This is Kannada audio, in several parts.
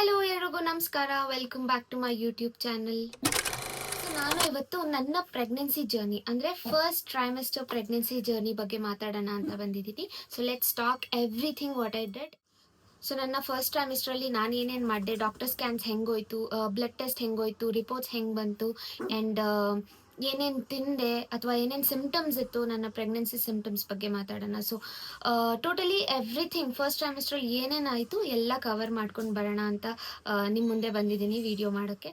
ಹಲೋ ಎಲ್ರಿಗೂ ನಮಸ್ಕಾರ. Welcome back to my YouTube channel. ನಾನು ಇವತ್ತು ನನ್ನ ಪ್ರೆಗ್ನೆನ್ಸಿ ಜರ್ನಿ ಅಂದರೆ ಫಸ್ಟ್ ಟ್ರೈಮೆಸ್ಟರ್ ಪ್ರೆಗ್ನೆನ್ಸಿ ಜರ್ನಿ ಬಗ್ಗೆ ಮಾತಾಡೋಣ ಅಂತ ಬಂದಿದ್ದೀನಿ. So let's talk everything what I did. So ನನ್ನ ಫಸ್ಟ್ ಟ್ರೈಮಿಸ್ಟ್ರಲ್ಲಿ ನಾನು ಏನೇನು ಮಾಡಿದೆ, ಡಾಕ್ಟರ್ ಸ್ಕ್ಯಾನ್ಸ್ ಹೆಂಗೋಯ್ತು, ಬ್ಲಡ್ ಟೆಸ್ಟ್ ಹೆಂಗೋಯ್ತು, ರಿಪೋರ್ಟ್ಸ್ ಹೆಂಗೆ ಬಂತು, ಆ್ಯಂಡ್ ಏನೇನು ತಿಂದೆ ಅಥವಾ ಏನೇನು ಸಿಮ್ಟಮ್ಸ್ ಇತ್ತು, ನನ್ನ ಪ್ರೆಗ್ನೆನ್ಸಿ ಸಿಮ್ಟಮ್ಸ್ ಬಗ್ಗೆ ಮಾತಾಡೋಣ. ಸೊ ಟೋಟಲಿ ಎವ್ರಿಥಿಂಗ್ ಫಸ್ಟ್ ಟ್ರೈಮಿಸ್ಟ್ರಲ್ಲಿ ಏನೇನಾಯಿತು ಎಲ್ಲ ಕವರ್ ಮಾಡ್ಕೊಂಡು ಬರೋಣ ಅಂತ ನಿಮ್ಮ ಮುಂದೆ ಬಂದಿದ್ದೀನಿ ವಿಡಿಯೋ ಮಾಡೋಕ್ಕೆ.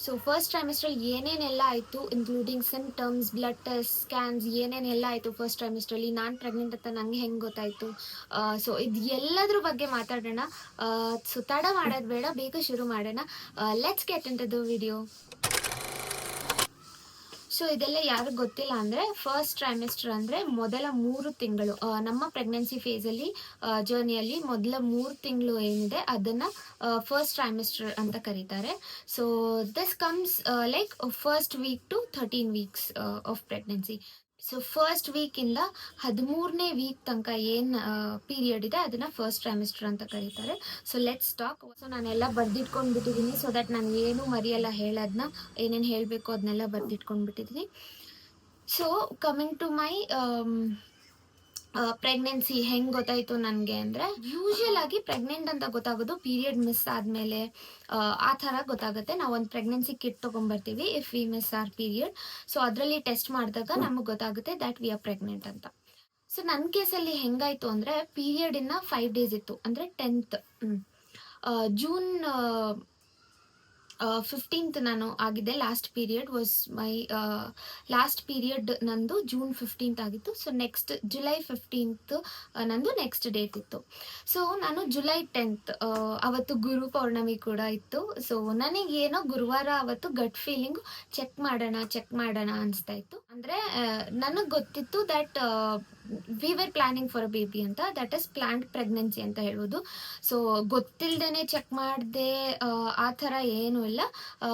ಸೊ ಫಸ್ಟ್ ಟ್ರೈಮಿಸ್ಟ್ರಲ್ಲಿ ಏನೇನೆಲ್ಲ ಆಯಿತು, including symptoms, blood test, scans, ಏನೇನೆಲ್ಲ ಆಯಿತು ಫಸ್ಟ್ ಟ್ರೈಮಿಸ್ಟ್ರಲ್ಲಿ, ನಾನು ಪ್ರೆಗ್ನೆಂಟ್ ಅಂತ ನಂಗೆ ಹೆಂಗೆ ಗೊತ್ತಾಯಿತು. ಸೊ ಇದು ಎಲ್ಲದ್ರ ಬಗ್ಗೆ ಮಾತಾಡೋಣ. ಸೊ ತಡ ಮಾಡೋದು ಬೇಡ, ಬೇಗ ಶುರು ಮಾಡೋಣ. Let's get into the video. So ಇದೆಲ್ಲ ಯಾರಿಗೆ ಗೊತ್ತಿಲ್ಲ ಅಂದರೆ, ಫಸ್ಟ್ ಟ್ರೈಮಿಸ್ಟರ್ ಅಂದರೆ ಮೊದಲ 3 ತಿಂಗಳು, ನಮ್ಮ ಪ್ರೆಗ್ನೆನ್ಸಿ ಫೇಸಲ್ಲಿ ಜರ್ನಿಯಲ್ಲಿ ಮೊದಲ 3 ತಿಂಗಳು ಏನಿದೆ ಅದನ್ನು ಫಸ್ಟ್ ಟ್ರೈಮಿಸ್ಟರ್ ಅಂತ ಕರೀತಾರೆ. So this comes like first week to 13 weeks of pregnancy. So first ವೀಕಿಂದ 13ನೇ ವೀಕ್ ತನಕ ಏನು ಪೀರಿಯಡ್ ಇದೆ ಅದನ್ನು ಫಸ್ಟ್ ಟ್ರೈಮಿಸ್ಟರ್ ಅಂತ ಕರೀತಾರೆ. So let's talk. ಸೊ ನಾನೆಲ್ಲ ಬರೆದಿಟ್ಕೊಂಡ್ಬಿಟ್ಟಿದ್ದೀನಿ, ಸೊ ದಟ್ ನಾನು ಏನು ಮರೆಯಲ್ಲ, ಹೇಳೋದನ್ನ ಏನೇನು ಹೇಳಬೇಕು ಅದನ್ನೆಲ್ಲ ಬರೆದಿಟ್ಕೊಂಡ್ಬಿಟ್ಟಿದ್ದೀನಿ. So coming to my pregnancy ಹೆಂಗೆ ಗೊತ್ತಾಯಿತು ನನಗೆ ಅಂದರೆ, ಯೂಶುವಲ್ ಆಗಿ ಪ್ರೆಗ್ನೆಂಟ್ ಅಂತ ಗೊತ್ತಾಗೋದು ಪೀರಿಯಡ್ ಮಿಸ್ ಆದಮೇಲೆ ಆ ಥರ ಗೊತ್ತಾಗುತ್ತೆ. ನಾವು ಒಂದು ಪ್ರೆಗ್ನೆನ್ಸಿ ಕಿಟ್ ತೊಗೊಂಬರ್ತೀವಿ if we miss our period. So ಅದರಲ್ಲಿ ಟೆಸ್ಟ್ ಮಾಡಿದಾಗ ನಮಗೆ ಗೊತ್ತಾಗುತ್ತೆ ದ್ಯಾಟ್ ವಿ ಆರ್ ಪ್ರೆಗ್ನೆಂಟ್ ಅಂತ. ಸೊ ನನ್ನ ಕೇಸಲ್ಲಿ ಹೆಂಗಾಯಿತು ಅಂದರೆ, ಪೀರಿಯಡ್ ಇನ್ನು 5 ಡೇಸ್ ಇತ್ತು, ಅಂದರೆ 10th ಜೂನ್ 15th ನಾನು ಆಗಿದ್ದೆ. Last period was my last period ನಂದು ಜೂನ್ 15th ಆಗಿತ್ತು. ಸೊ ನೆಕ್ಸ್ಟ್ ಜುಲೈ 15th ನಂದು ನೆಕ್ಸ್ಟ್ ಡೇಟ್ ಇತ್ತು. ಸೊ ನಾನು ಜುಲೈ 10th ಅವತ್ತು ಗುರು ಪೌರ್ಣಮಿ ಕೂಡ ಇತ್ತು. ಸೊ ನನಗೇನೋ ಗುರುವಾರ ಅವತ್ತು ಗಟ್ ಫೀಲಿಂಗು ಚೆಕ್ ಮಾಡೋಣ ಅನಿಸ್ತಾ ಇತ್ತು. ಅಂದರೆ ನನಗೆ ಗೊತ್ತಿತ್ತು that we were planning for a baby ಅಂತ, ದಟ್ ಇಸ್ ಪ್ಲಾನ್ಡ್ ಪ್ರೆಗ್ನೆನ್ಸಿ ಅಂತ ಹೇಳ್ಬೋದು. ಸೊ ಗೊತ್ತಿಲ್ಲದೇ ಚೆಕ್ ಮಾಡಿದೆ ಆ ಥರ ಏನೂ ಇಲ್ಲ.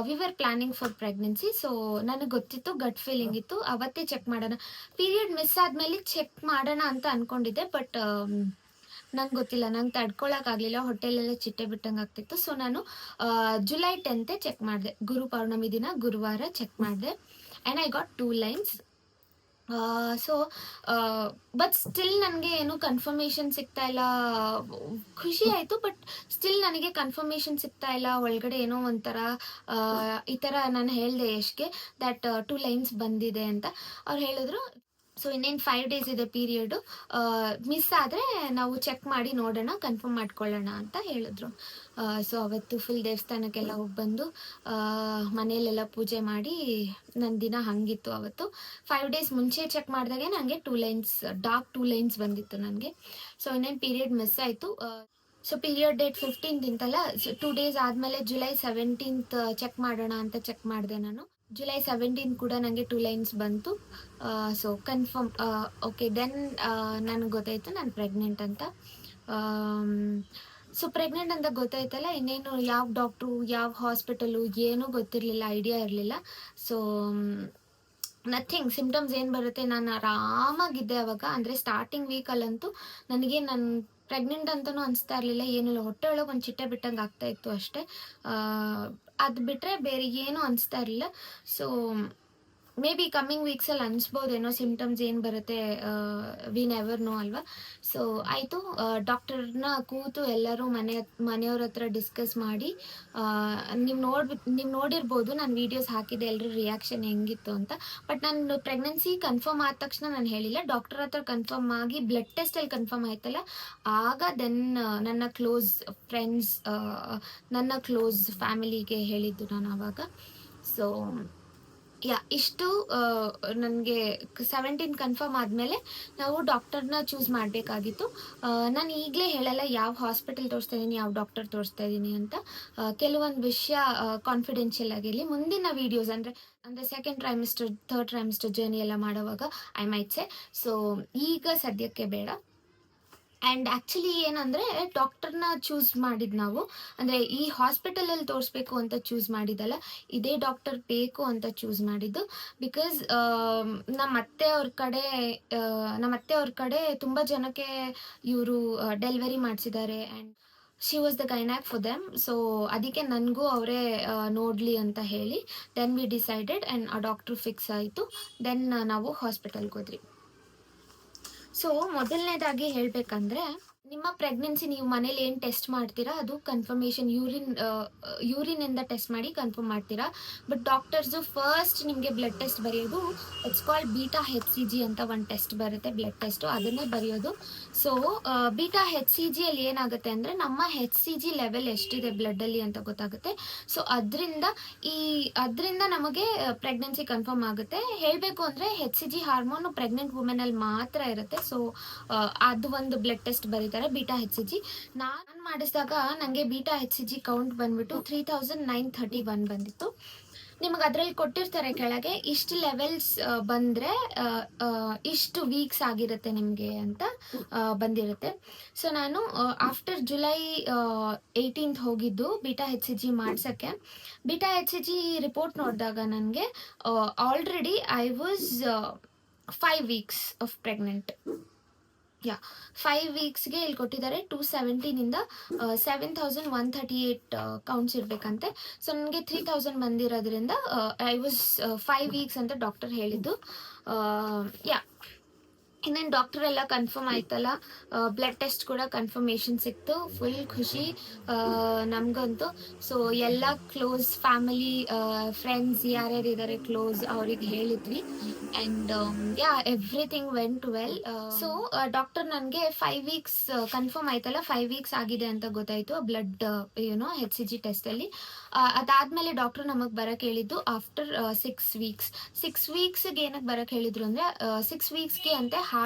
We were planning for pregnancy. So ನನಗೆ ಗೊತ್ತಿತ್ತು, ಗಟ್ ಫೀಲಿಂಗ್ ಇತ್ತು, ಅವತ್ತೇ ಚೆಕ್ ಮಾಡೋಣ. ಪೀರಿಯಡ್ ಮಿಸ್ ಆದಮೇಲೆ ಚೆಕ್ ಮಾಡೋಣ ಅಂತ ಅಂದ್ಕೊಂಡಿದ್ದೆ, ಬಟ್ ನಂಗೆ ಗೊತ್ತಿಲ್ಲ, ನಂಗೆ ತಡ್ಕೊಳಕ್ಕಾಗಲಿಲ್ಲ, ಹೊಟ್ಟೆಲೆಲ್ಲ ಚಿಟ್ಟೆ ಬಿಟ್ಟಂಗೆ ಆಗ್ತಿತ್ತು. ಸೊ ನಾನು ಜುಲೈ 10th ಚೆಕ್ ಮಾಡಿದೆ, ಗುರು ಪೌರ್ಣಮಿ ದಿನ ಗುರುವಾರ ಚೆಕ್ ಮಾಡಿದೆ. And I got 2 lines. So but still ನನಗೆ ಏನು ಕನ್ಫರ್ಮೇಷನ್ ಸಿಗ್ತಾ ಇಲ್ಲ. ಖುಷಿ ಆಯಿತು, ಬಟ್ ಸ್ಟಿಲ್ ನನಗೆ ಕನ್ಫರ್ಮೇಷನ್ ಸಿಗ್ತಾ ಇಲ್ಲ. ಒಳಗಡೆ ಏನೋ ಒಂಥರ ಈ ಥರ ನಾನು ಹೇಳಿದೆ ಯಶ್ಗೆ ದ್ಯಾಟ್ 2 lines ಬಂದಿದೆ ಅಂತ. ಅವ್ರು ಹೇಳಿದ್ರು, ಸೊ ಇನ್ನೇನು 5 days ಇದೆ ಪೀರಿಯಡು, ಮಿಸ್ ಆದರೆ ನಾವು ಚೆಕ್ ಮಾಡಿ ನೋಡೋಣ, ಕನ್ಫರ್ಮ್ ಮಾಡ್ಕೊಳ್ಳೋಣ ಅಂತ ಹೇಳಿದ್ರು. ಸೊ ಅವತ್ತು ಫುಲ್ ದೇವಸ್ಥಾನಕ್ಕೆಲ್ಲ ಹೋಗಿ ಬಂದು ಮನೆಯಲ್ಲೆಲ್ಲ ಪೂಜೆ ಮಾಡಿ ನನ್ನ ದಿನ ಹಂಗಿತ್ತು. ಅವತ್ತು 5 days ಮುಂಚೆ ಚೆಕ್ ಮಾಡಿದಾಗೆ ನನಗೆ 2 lines, ಡಾರ್ಕ್ 2 lines ಬಂದಿತ್ತು ನನಗೆ. ಸೊ ಇನ್ನೇನು ಪೀರಿಯಡ್ ಮಿಸ್ ಆಯಿತು. So period date 15th ಇಂತಲ್ಲ, 2 days ಆದಮೇಲೆ ಜುಲೈ 17th ಚೆಕ್ ಮಾಡೋಣ ಅಂತ ಚೆಕ್ ಮಾಡಿದೆ ನಾನು. ಜುಲೈ 17th ಕೂಡ ನನಗೆ 2 lines ಬಂತು. ಸೊ ಕನ್ಫರ್ಮ್, ಓಕೆ ದೆನ್ ನನಗೆ ಗೊತ್ತಾಯಿತು ನಾನು ಪ್ರೆಗ್ನೆಂಟ್ ಅಂತ. ಸೊ ಪ್ರೆಗ್ನೆಂಟ್ ಅಂತ ಗೊತ್ತಾಯ್ತಲ್ಲ, ಇನ್ನೇನು ಯಾವ ಡಾಕ್ಟ್ರು, ಯಾವ ಹಾಸ್ಪಿಟಲು ಏನೂ ಗೊತ್ತಿರಲಿಲ್ಲ, ಐಡಿಯಾ ಇರಲಿಲ್ಲ. ಸೊ ನಥಿಂಗ್, ಸಿಮ್ಟಮ್ಸ್ ಏನು ಬರುತ್ತೆ, ನಾನು ಆರಾಮಾಗಿದ್ದೆ ಅವಾಗ. ಅಂದರೆ ಸ್ಟಾರ್ಟಿಂಗ್ ವೀಕಲ್ಲಂತೂ ನನಗೆ ನಾನು ಪ್ರೆಗ್ನೆಂಟ್ ಅಂತಲೂ ಅನಿಸ್ತಾ ಇರಲಿಲ್ಲ, ಏನಿಲ್ಲ, ಹೊಟ್ಟೆ ಒಳಗೆ ಒಂದು ಚಿಟ್ಟೆ ಬಿಟ್ಟಂಗೆ ಆಗ್ತಾಯಿತ್ತು ಅಷ್ಟೇ. ಅದು ಬಿಟ್ಟರೆ ಬೇರೆ ಏನೂ ಅನಿಸ್ತಾ ಇರಲಿಲ್ಲ. ಸೊ ಮೇ ಬಿ ಕಮ್ಮಿಂಗ್ ವೀಕ್ಸಲ್ಲಿ ಅನಿಸ್ಬೋದೇನೋ ಸಿಮ್ಟಮ್ಸ್ ಏನು ಬರುತ್ತೆ, ವಿ ನೆವರ್ ನೋ ಅಲ್ವಾ. ಸೊ ಆಯಿತು, ಡಾಕ್ಟರ್ನ ಕೂತು ಎಲ್ಲರೂ ಮನೆಯವ್ರ ಹತ್ರ ಡಿಸ್ಕಸ್ ಮಾಡಿ, ನೀವು ನೋಡಿರ್ಬೋದು ನಾನು ವೀಡಿಯೋಸ್ ಹಾಕಿದ್ದೆ, ಎಲ್ಲರೂ ರಿಯಾಕ್ಷನ್ ಹೆಂಗಿತ್ತು ಅಂತ. ಬಟ್ ನಾನು ಪ್ರೆಗ್ನೆನ್ಸಿ ಕನ್ಫರ್ಮ್ ಆದ ತಕ್ಷಣ ನಾನು ಹೇಳಿಲ್ಲ, ಡಾಕ್ಟರ್ ಹತ್ರ ಕನ್ಫರ್ಮ್ ಆಗಿ ಬ್ಲಡ್ ಟೆಸ್ಟಲ್ಲಿ ಕನ್ಫರ್ಮ್ ಆಯ್ತಲ್ಲ, ಆಗ ದೆನ್ ನನ್ನ ಕ್ಲೋಸ್ ಫ್ರೆಂಡ್ಸ್, ನನ್ನ ಕ್ಲೋಸ್ ಫ್ಯಾಮಿಲಿಗೆ ಹೇಳಿದ್ದು ನಾನು ಆವಾಗ. ಸೊ ಇಷ್ಟು ನನಗೆ 17 ಕನ್ಫರ್ಮ್ ಆದಮೇಲೆ ನಾವು ಡಾಕ್ಟರ್ನ ಚೂಸ್ ಮಾಡಬೇಕಾಗಿತ್ತು. ನಾನು ಈಗಲೇ ಹೇಳಲ್ಲ ಯಾವ ಹಾಸ್ಪಿಟಲ್ ತೋರಿಸ್ತಾ ಇದ್ದೀನಿ, ಯಾವ ಡಾಕ್ಟರ್ ತೋರಿಸ್ತಾ ಇದ್ದೀನಿ ಅಂತ. ಕೆಲವೊಂದು ವಿಷಯ ಕಾನ್ಫಿಡೆನ್ಷಿಯಲ್ ಆಗಿರಲಿ. ಮುಂದಿನ ವೀಡಿಯೋಸ್ ಅಂದರೆ second trimester, third trimester journey ಎಲ್ಲ ಮಾಡುವಾಗ ಐ ಮೈಟ್ ಸೇ. ಸೊ ಈಗ ಸದ್ಯಕ್ಕೆ ಬೇಡ. ಆ್ಯಂಡ್ ಆ್ಯಕ್ಚುಲಿ ಏನಂದರೆ ಡಾಕ್ಟರ್ನ ಚೂಸ್ ಮಾಡಿದ್ದು ನಾವು, ಅಂದರೆ ಈ ಹಾಸ್ಪಿಟಲಲ್ಲಿ ತೋರಿಸ್ಬೇಕು ಅಂತ ಚೂಸ್ ಮಾಡಿದ್ದಲ್ಲ, ಇದೇ ಡಾಕ್ಟರ್ ಬೇಕು ಅಂತ ಚೂಸ್ ಮಾಡಿದ್ದು. ಬಿಕಾಸ್ ನಮ್ಮ ಅತ್ತೆಯವ್ರ ಕಡೆ ತುಂಬ ಜನಕ್ಕೆ ಇವರು ಡೆಲಿವರಿ ಮಾಡಿಸಿದ್ದಾರೆ and she was the gynaec for them. So ಅದಕ್ಕೆ ನನಗೂ ಅವರೇ ನೋಡಲಿ ಅಂತ ಹೇಳಿ ದೆನ್ ವಿ ಡಿಸೈಡೆಡ್ ಆ್ಯಂಡ್ ಆ ಡಾಕ್ಟ್ರು ಫಿಕ್ಸ್ ಆಯಿತು. ದೆನ್ ನಾವು ಹಾಸ್ಪಿಟಲ್ಗೆ ಹೋದ್ರಿ. ಸೊ ಮೊದಲನೇದಾಗಿ ಹೇಳಬೇಕಂದ್ರೆ, ನಿಮ್ಮ ಪ್ರೆಗ್ನೆನ್ಸಿ ನೀವು ಮನೇಲಿ ಏನು ಟೆಸ್ಟ್ ಮಾಡ್ತೀರಾ ಅದು ಕನ್ಫರ್ಮೇಷನ್ ಯೂರಿನಿಂದ ಟೆಸ್ಟ್ ಮಾಡಿ ಕನ್ಫರ್ಮ್ ಮಾಡ್ತೀರಾ. ಬಟ್ ಡಾಕ್ಟರ್ಸು ಫಸ್ಟ್ ನಿಮಗೆ ಬ್ಲಡ್ ಟೆಸ್ಟ್ ಬರೆಯೋದು, ಇಟ್ಸ್ ಕಾಲ್ಡ್ ಬೀಟಾ HCG ಅಂತ ಒಂದು ಟೆಸ್ಟ್ ಬರುತ್ತೆ, ಬ್ಲಡ್ ಟೆಸ್ಟು, ಅದನ್ನೇ ಬರೆಯೋದು. ಸೊ ಬೀಟಾ HCG ಅಲ್ಲಿ ಏನಾಗುತ್ತೆ ಅಂದರೆ ನಮ್ಮ HCG ಲೆವೆಲ್ ಎಷ್ಟಿದೆ ಬ್ಲಡ್ಡಲ್ಲಿ ಅಂತ ಗೊತ್ತಾಗುತ್ತೆ. ಸೊ ಅದರಿಂದ ನಮಗೆ ಪ್ರೆಗ್ನೆನ್ಸಿ ಕನ್ಫರ್ಮ್ ಆಗುತ್ತೆ. ಹೇಳಬೇಕು ಅಂದರೆ HCG ಹಾರ್ಮೋನು ಪ್ರೆಗ್ನೆಂಟ್ ವುಮೆನಲ್ಲಿ ಮಾತ್ರ ಇರುತ್ತೆ. ಸೊ ಅದು ಒಂದು ಬ್ಲಡ್ ಟೆಸ್ಟ್ ಬರೀತಾರೆ, ಬೀಟಾ HCG. ನಾನು ಮಾಡಿಸಿದಾಗ ನನಗೆ ಬೀಟಾ HCG ಕೌಂಟ್ ಬಂದ್ಬಿಟ್ಟು 3931 ಬಂದಿತ್ತು. ನಿಮಗೆ ಅದರಲ್ಲಿ ಕೊಟ್ಟಿರ್ತಾರೆ ಕೆಳಗೆ ಇಷ್ಟು ಲೆವೆಲ್ಸ್ ಬಂದರೆ ಇಷ್ಟು ವೀಕ್ಸ್ ಆಗಿರುತ್ತೆ ನಿಮಗೆ ಅಂತ ಬಂದಿರುತ್ತೆ. ಸೊ ನಾನು ಆಫ್ಟರ್ ಜುಲೈ 18th ಹೋಗಿದ್ದು ಬೀಟಾ HCG ಮಾಡ್ಸೋಕ್ಕೆ. ಬೀಟಾ HCG ರಿಪೋರ್ಟ್ ನೋಡಿದಾಗ ನನಗೆ already I was 5 weeks of pregnant. 5 weeksಗೆ ಇಲ್ಲಿ ಕೊಟ್ಟಿದ್ದಾರೆ 217ಇಂದ 7138 ಕೌಂಟ್ಸ್ ಇರಬೇಕಂತೆ. ಸೊ ನನಗೆ 3000 ಬಂದಿರೋದ್ರಿಂದ ಐ ವಾಸ್ 5 weeks ಅಂತ ಡಾಕ್ಟರ್ ಹೇಳಿದ್ದು. ಇನ್ನೇನು ಡಾಕ್ಟರ್ ಎಲ್ಲ ಕನ್ಫರ್ಮ್ ಆಯ್ತಲ್ಲ, ಬ್ಲಡ್ ಟೆಸ್ಟ್ ಕೂಡ ಕನ್ಫರ್ಮೇಷನ್ ಸಿಕ್ತು. ಫುಲ್ ಖುಷಿ ನಮಗಂತೂ. ಸೊ ಎಲ್ಲ ಕ್ಲೋಸ್ ಫ್ಯಾಮಿಲಿ ಫ್ರೆಂಡ್ಸ್ ಯಾರ್ಯಾರು ಇದ್ದಾರೆ ಕ್ಲೋಸ್ ಅವ್ರಿಗೆ ಹೇಳಿದ್ವಿ and everything vent well. So doctor ನನಗೆ 5 weeks ಕನ್ಫರ್ಮ್ ಆಯ್ತಲ್ಲ, 5 weeks ಆಗಿದೆ ಅಂತ ಗೊತ್ತಾಯಿತು ಬ್ಲಡ್ HCG ಟೆಸ್ಟಲ್ಲಿ. ಅದಾದಮೇಲೆ ಡಾಕ್ಟರ್ ನಮಗೆ ಬರೋಕ್ಕೆ ಹೇಳಿದ್ದು ಆಫ್ಟರ್ 6 weeks. 6 weeksಗೆ ಏನಕ್ಕೆ ಬರೋಕ್ಕೆ ಹೇಳಿದ್ರು ಅಂದರೆ 6 weeksಗೆ ಅಂತೆ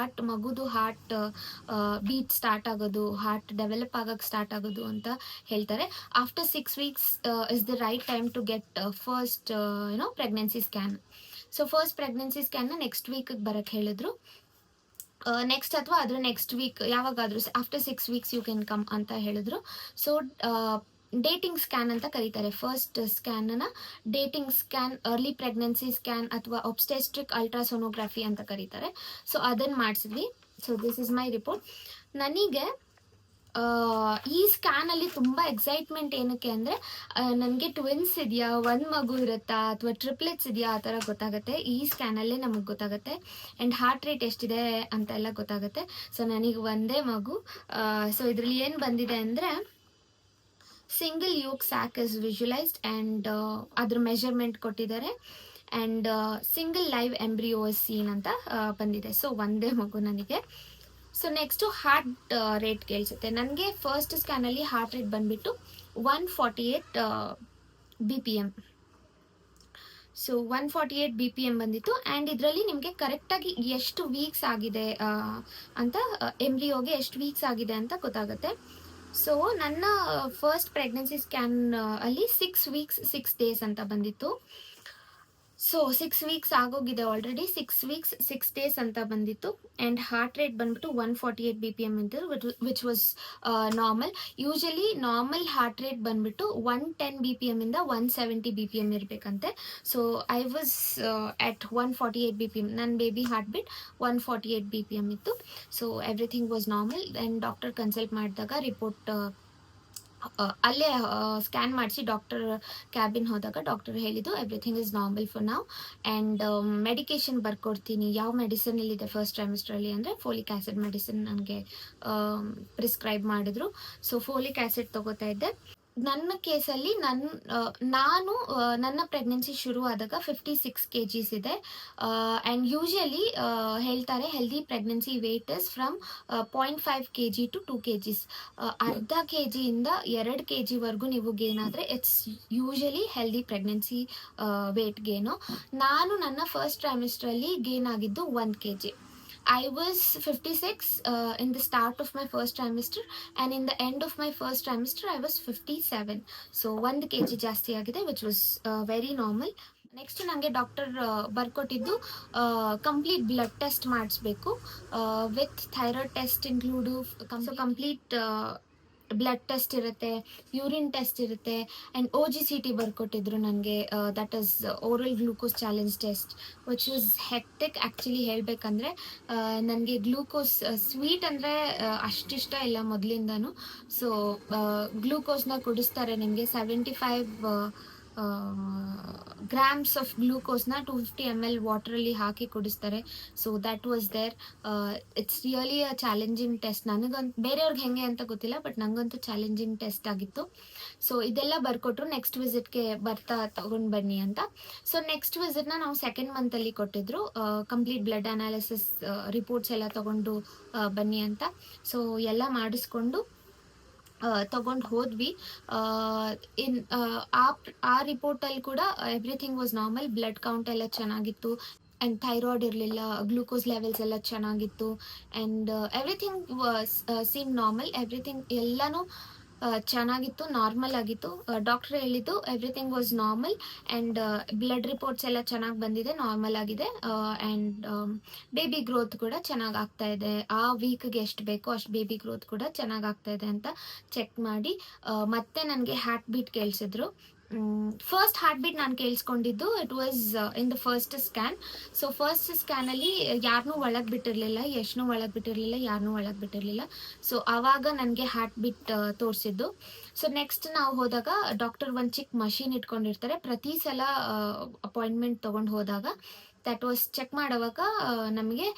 ಮಗುದು ಹಾರ್ಟ್ ಬೀಟ್ ಸ್ಟಾರ್ಟ್ ಆಗೋದು, ಹಾರ್ಟ್ ಡೆವಲಪ್ ಆಗಕ್ಕೆ ಸ್ಟಾರ್ಟ್ ಆಗೋದು ಅಂತ ಹೇಳ್ತಾರೆ. After 6 weeks is the right time to get first pregnancy scan. So first pregnancy ಸ್ಕ್ಯಾನ್ನ ನೆಕ್ಸ್ಟ್ ವೀಕಿಗೆ ಬರೋಕ್ಕೆ ಹೇಳಿದ್ರು. ನೆಕ್ಸ್ಟ್ ಅಥವಾ ಅದ್ರ ನೆಕ್ಸ್ಟ್ ವೀಕ್ ಯಾವಾಗಾದರೂ after 6 weeks you can come ಅಂತ ಹೇಳಿದ್ರು. ಸೊ ಡೇಟಿಂಗ್ ಸ್ಕ್ಯಾನ್ ಅಂತ ಕರೀತಾರೆ. ಫಸ್ಟ್ ಸ್ಕ್ಯಾನನ್ನು dating scan, early pregnancy scan ಅಥವಾ ಒಬ್ಸ್ಟೆಟ್ರಿಕ್ ಅಲ್ಟ್ರಾಸೋನೋಗ್ರಫಿ ಅಂತ ಕರೀತಾರೆ. ಸೊ ಅದನ್ನು ಮಾಡಿಸಿದ್ವಿ. So this is my report. ನನಗೆ ಈ ಸ್ಕ್ಯಾನಲ್ಲಿ ತುಂಬ ಎಕ್ಸೈಟ್ಮೆಂಟ್ ಏನಕ್ಕೆ ಅಂದರೆ ನನಗೆ ಟ್ವಿನ್ಸ್ ಇದೆಯಾ, ಒಂದು ಮಗು ಇರುತ್ತಾ ಅಥವಾ ಟ್ರಿಪ್ಲೆಟ್ಸ್ ಇದೆಯಾ ಆ ಥರ ಗೊತ್ತಾಗುತ್ತೆ. ಈ ಸ್ಕ್ಯಾನಲ್ಲೇ ನಮಗೆ ಗೊತ್ತಾಗುತ್ತೆ. ಆ್ಯಂಡ್ ಹಾರ್ಟ್ ರೇಟ್ ಎಷ್ಟಿದೆ ಅಂತೆಲ್ಲ ಗೊತ್ತಾಗುತ್ತೆ. ಸೊ ನನಗೆ ಒಂದೇ ಮಗು. ಸೊ ಇದರಲ್ಲಿ ಏನು ಬಂದಿದೆ ಅಂದರೆ single yolk sac is visualised and ಅದ್ರ ಮೆಷರ್ಮೆಂಟ್ ಕೊಟ್ಟಿದ್ದಾರೆ and single live embryo seen ಅಂತ ಬಂದಿದೆ. ಸೊ ಒಂದೇ ಮಗು ನನಗೆ. ಸೊ ನೆಕ್ಸ್ಟು ಹಾರ್ಟ್ ರೇಟ್ ಕೇಳಿಸುತ್ತೆ. ನನಗೆ ಫಸ್ಟ್ ಸ್ಕ್ಯಾನಲ್ಲಿ ಹಾರ್ಟ್ ರೇಟ್ ಬಂದುಬಿಟ್ಟು 148 BPM. ಸೊ 148 BPM ಬಂದಿತ್ತು. ಆ್ಯಂಡ್ ಇದರಲ್ಲಿ ನಿಮಗೆ ಕರೆಕ್ಟಾಗಿ ಎಷ್ಟು ವೀಕ್ಸ್ ಆಗಿದೆ ಅಂತ, ಎಂಬ್ರಿಯೋಗೆ ಎಷ್ಟು ವೀಕ್ಸ್ ಆಗಿದೆ ಅಂತ ಗೊತ್ತಾಗುತ್ತೆ. ಸೊ ನನ್ನ ಫಸ್ಟ್ ಪ್ರೆಗ್ನೆನ್ಸಿ ಸ್ಕ್ಯಾನ್ ಅಲ್ಲಿ 6 weeks 6 days ಅಂತ ಬಂದಿತ್ತು. ಸೊ 6 weeks ಆಗೋಗಿದೆ ಆಲ್ರೆಡಿ. 6 weeks 6 days ಅಂತ ಬಂದಿತ್ತು. ಆ್ಯಂಡ್ ಹಾರ್ಟ್ ರೇಟ್ ಬಂದ್ಬಿಟ್ಟು 148 BPM ಅಂತ, which was normal. Usually normal heart rate ಬಂದ್ಬಿಟ್ಟು 110 BPM ಇಂದ 170 BPM ಇರಬೇಕಂತೆ. So I was at 148 BPM. ನನ್ನ ಬೇಬಿ ಹಾರ್ಟ್ ಬೀಟ್ 148 BPM ಇತ್ತು. So everything was normal. And doctor consult ಮಾಡಿದಾಗ ರಿಪೋರ್ಟ್ ಅಲ್ಲೇ ಸ್ಕ್ಯಾನ್ ಮಾಡಿಸಿ ಡಾಕ್ಟರ್ ಕ್ಯಾಬಿನ್ ಹೋದಾಗ ಡಾಕ್ಟರ್ ಹೇಳಿದ್ದು ಎವ್ರಿಥಿಂಗ್ ಇಸ್ ನಾರ್ಮಲ್ ಫಾರ್ ನಾವು. ಆ್ಯಂಡ್ ಮೆಡಿಕೇಶನ್ ಬರ್ಕೊಡ್ತೀನಿ. ಯಾವ ಮೆಡಿಸಿನ್ ಇಲ್ಲಿದೆ ಫಸ್ಟ್ ಟ್ರೈಮಿಸ್ಟ್ರಲ್ಲಿ ಅಂದರೆ ಫೋಲಿಕ್ ಆ್ಯಸಿಡ್ ಮೆಡಿಸಿನ್ ನನಗೆ ಪ್ರಿಸ್ಕ್ರೈಬ್ ಮಾಡಿದ್ರು. ಸೊ ಫೋಲಿಕ್ ಆ್ಯಸಿಡ್ ತೊಗೋತಾ ಇದ್ದೆ. ನನ್ನ ಕೇಸಲ್ಲಿ ನಾನು ನನ್ನ ಪ್ರೆಗ್ನೆನ್ಸಿ ಶುರು ಆದಾಗ 56 ಕೆಜಿಸ್ ಇದೆ. ಆ್ಯಂಡ್ ಯೂಶಲಿ ಹೇಳ್ತಾರೆ healthy pregnancy weight is from 0.5 kg to 2 kgs. ಅರ್ಧ ಕೆ ಜಿಯಿಂದ 2 kg ನೀವು ಗೇನ್ ಆದರೆ it's usually healthy pregnancy weight gain. ನಾನು ನನ್ನ ಫಸ್ಟ್ ಟ್ರೈಮಿಸ್ಟ್ರಲ್ಲಿ ಗೇನ್ ಆಗಿದ್ದು 1 kg. I was 56 in the start of my first trimester, and in the end of my first trimester I was 57. So 1 kg ಜಾಸ್ತಿ ಆಗಿದೆ, which was very normal. Next ನನಗೆ ಡಾಕ್ಟರ್ ಬರ್ಕೊಟ್ಟಿದ್ದು ಕಂಪ್ಲೀಟ್ ಬ್ಲಡ್ ಟೆಸ್ಟ್ ಮಾಡಿಸ್ಬೇಕು with thyroid test include. Complete blood test ಇರುತ್ತೆ, ಯೂರಿನ್ ಟೆಸ್ಟ್ ಇರುತ್ತೆ, ಆ್ಯಂಡ್ OGCT ಬರ್ಕೊಟ್ಟಿದ್ರು ನನಗೆ. That is oral glucose challenge test, which was hectic actually ಹೇಳಬೇಕಂದ್ರೆ. ನನಗೆ ಗ್ಲೂಕೋಸ್ ಸ್ವೀಟ್ ಅಂದರೆ ಅಷ್ಟಿಷ್ಟ ಇಲ್ಲ ಮೊದಲಿಂದನೂ. ಸೊ ಗ್ಲೂಕೋಸ್ನ ಕುಡಿಸ್ತಾರೆ ನಿಮಗೆ 75 ಗ್ರಾಮ್ಸ್ ಆಫ್ ಗ್ಲೂಕೋಸ್ನ 250 ml ವಾಟ್ರಲ್ಲಿ ಹಾಕಿ ಕುಡಿಸ್ತಾರೆ. So that was there. It's really a challenging test. ನನಗಂತೂ ಬೇರೆಯವ್ರಿಗೆ ಹೆಂಗೆ ಅಂತ ಗೊತ್ತಿಲ್ಲ, ಬಟ್ ನನಗಂತೂ ಚಾಲೆಂಜಿಂಗ್ ಟೆಸ್ಟ್ ಆಗಿತ್ತು. ಸೊ ಇದೆಲ್ಲ ಬರ್ಕೊಟ್ರು ನೆಕ್ಸ್ಟ್ ವಿಸಿಟ್ಗೆ ಬರ್ತಾ ತಗೊಂಡು ಬನ್ನಿ ಅಂತ. ಸೊ ನೆಕ್ಸ್ಟ್ ವಿಸಿಟ್ನ ನಾವು 2nd ಮಂತಲ್ಲಿ ಕೊಟ್ಟಿದ್ರು. ಕಂಪ್ಲೀಟ್ ಬ್ಲಡ್ ಅನಾಲಿಸಿಸ್ ರಿಪೋರ್ಟ್ಸ್ ಎಲ್ಲ ತಗೊಂಡು ಬನ್ನಿ ಅಂತ. ಸೊ ಎಲ್ಲ ಮಾಡಿಸ್ಕೊಂಡು ತಗೊಂಡು ಹೋದ್ವಿ. ಆ ರಿಪೋರ್ಟಲ್ಲಿ ಕೂಡ everything was normal. Blood count ಎಲ್ಲ ಚೆನ್ನಾಗಿತ್ತು, ಆ್ಯಂಡ್ ಥೈರಾಯ್ಡ್ ಇರಲಿಲ್ಲ, ಗ್ಲೂಕೋಸ್ ಲೆವೆಲ್ಸ್ ಎಲ್ಲ ಚೆನ್ನಾಗಿತ್ತು, and everything seem normal. Everything ಎಲ್ಲನೂ ಚೆನ್ನಾಗಿತ್ತು, ನಾರ್ಮಲ್ ಆಗಿತ್ತು. ಡಾಕ್ಟ್ರ್ ಹೇಳಿದ್ದು everything was normal, and blood reports ಎಲ್ಲ ಚೆನ್ನಾಗಿ ಬಂದಿದೆ, ನಾರ್ಮಲ್ ಆಗಿದೆ, ಆ್ಯಂಡ್ ಬೇಬಿ ಗ್ರೋತ್ ಕೂಡ ಚೆನ್ನಾಗಿ ಆಗ್ತಾ ಇದೆ. ಆ ವೀಕ್ಗೆ ಎಷ್ಟು ಬೇಕೋ ಅಷ್ಟು ಬೇಬಿ ಗ್ರೋತ್ ಕೂಡ ಚೆನ್ನಾಗಿ ಆಗ್ತಾ ಇದೆ ಅಂತ ಚೆಕ್ ಮಾಡಿ ಮತ್ತೆ ನನಗೆ ಹಾರ್ಟ್ ಬೀಟ್ ಕೇಳಿಸಿದ್ರು. ಫಸ್ಟ್ ಹಾರ್ಟ್ ಬೀಟ್ ನಾನು ಕೇಳಿಸ್ಕೊಂಡಿದ್ದು it was in the first scan. So first ಸ್ಕ್ಯಾನಲ್ಲಿ ಯಾರನ್ನೂ ಒಳಗೆ ಬಿಟ್ಟಿರಲಿಲ್ಲ, ಯಶ್ನೂ ಒಳಗೆ ಬಿಟ್ಟಿರಲಿಲ್ಲ, ಯಾರನ್ನೂ ಒಳಗೆ ಬಿಟ್ಟಿರಲಿಲ್ಲ. ಸೊ ಆವಾಗ ನನಗೆ ಹಾರ್ಟ್ ಬೀಟ್ ತೋರಿಸಿದ್ದು. ಸೊ ನೆಕ್ಸ್ಟ್ ನಾವು ಹೋದಾಗ ಡಾಕ್ಟರ್ ಒಂದು ಚಿಕ್ಕ ಮಷೀನ್ ಇಟ್ಕೊಂಡಿರ್ತಾರೆ ಪ್ರತಿ ಸಲ ಅಪಾಯಿಂಟ್ಮೆಂಟ್ ತೊಗೊಂಡು ಹೋದಾಗ. ದ್ಯಾಟ್ ವಾಸ್ ಚೆಕ್ ಮಾಡೋವಾಗ ನಮಗೆ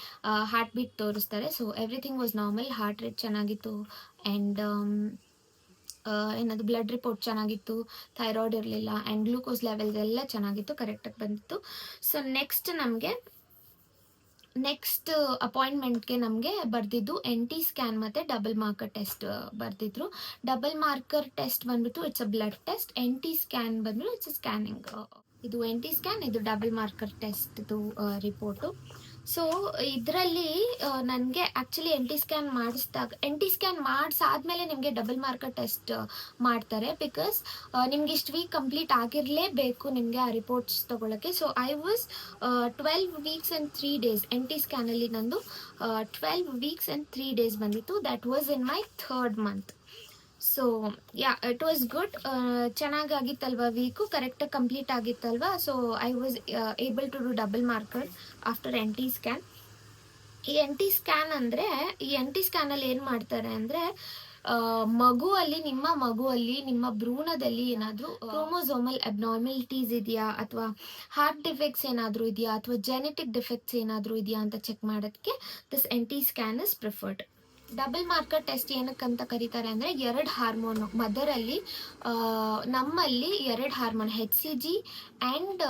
ಹಾರ್ಟ್ ಬೀಟ್ ತೋರಿಸ್ತಾರೆ. So everything was normal, heart rate ಚೆನ್ನಾಗಿತ್ತು, ಆ್ಯಂಡ್ ಏನದು ಬ್ಲಡ್ ರಿಪೋರ್ಟ್ ಚೆನ್ನಾಗಿತ್ತು, ಥೈರಾಯ್ಡ್ ಇರಲಿಲ್ಲ, ಆ್ಯಂಡ್ ಗ್ಲೂಕೋಸ್ ಲೆವೆಲ್ಸ್ ಎಲ್ಲ ಚೆನ್ನಾಗಿತ್ತು, ಕರೆಕ್ಟಾಗಿ ಬಂದಿತ್ತು. ಸೊ ನೆಕ್ಸ್ಟ್ ಅಪಾಯಿಂಟ್ಮೆಂಟ್ಗೆ ನಮಗೆ ಬರ್ದಿದ್ದು NT ಸ್ಕ್ಯಾನ್ ಮತ್ತು ಡಬಲ್ ಮಾರ್ಕರ್ ಟೆಸ್ಟ್ ಬರ್ದಿದ್ರು. ಡಬಲ್ ಮಾರ್ಕರ್ ಟೆಸ್ಟ್ ಬಂದ್ಬಿಟ್ಟು it's a blood test, NT scan ಬಂದ್ಬಿಟ್ಟು ಇಟ್ಸ್ ಅ ಸ್ಕ್ಯಾನಿಂಗ್. ಇದು NT ಸ್ಕ್ಯಾನ್, ಇದು ಡಬಲ್ ಮಾರ್ಕರ್ ಟೆಸ್ಟ್ದು ರಿಪೋರ್ಟು. ಸೊ ಇದರಲ್ಲಿ ನನಗೆ ಆ್ಯಕ್ಚುಲಿ NT ಸ್ಕ್ಯಾನ್ ಮಾಡಿಸಿದಾಗ, NT ಸ್ಕ್ಯಾನ್ ಮಾಡಿಸಾದ್ಮೇಲೆ ನಿಮಗೆ ಡಬಲ್ ಮಾರ್ಕರ್ ಟೆಸ್ಟ್ ಮಾಡ್ತಾರೆ. ಬಿಕಾಸ್ ನಿಮ್ಗೆ ಇಷ್ಟು ವೀಕ್ ಕಂಪ್ಲೀಟ್ ಆಗಿರಲೇಬೇಕು ನಿಮಗೆ ಆ ರಿಪೋರ್ಟ್ಸ್ ತೊಗೊಳಕ್ಕೆ. So I was 12 weeks and 3 days. NT ಸ್ಕ್ಯಾನಲ್ಲಿ ನಂದು 12 weeks and 3 days ಬಂದಿತ್ತು. That was in my 3rd month. So yeah, it was good. ಚೆನ್ನಾಗಾಗಿತ್ತಲ್ವ, ವೀಕು ಕರೆಕ್ಟಾಗಿ ಕಂಪ್ಲೀಟ್ ಆಗಿತ್ತಲ್ವ. So I was able to do double marker after NT scan. ಈ NT ಸ್ಕ್ಯಾನ್ ಅಂದರೆ, ಈ NT ಸ್ಕ್ಯಾನಲ್ಲಿ ಏನು ಮಾಡ್ತಾರೆ ಅಂದರೆ, ನಿಮ್ಮ ಮಗುವಲ್ಲಿ ನಿಮ್ಮ ಭ್ರೂಣದಲ್ಲಿ ಏನಾದರೂ ಕ್ರೋಮೋಸೋಮಲ್ ಅಬ್ನಾರ್ಮಲಿಟೀಸ್ ಇದೆಯಾ, ಅಥವಾ ಹಾರ್ಟ್ ಡಿಫೆಕ್ಟ್ಸ್ ಏನಾದರೂ ಇದೆಯಾ, ಅಥವಾ ಜೆನೆಟಿಕ್ ಡಿಫೆಕ್ಟ್ಸ್ ಏನಾದರೂ ಇದೆಯಾ ಅಂತ ಚೆಕ್ ಮಾಡೋದಕ್ಕೆ this NT scan is preferred. Double marker test ಏನಕ್ಕಂತ ಕರೀತಾರೆ ಅಂದರೆ, 2 ಹಾರ್ಮೋನು ಮದರಲ್ಲಿ, ನಮ್ಮಲ್ಲಿ 2 ಹಾರ್ಮೋನ್ HCG ಆ್ಯಂಡ್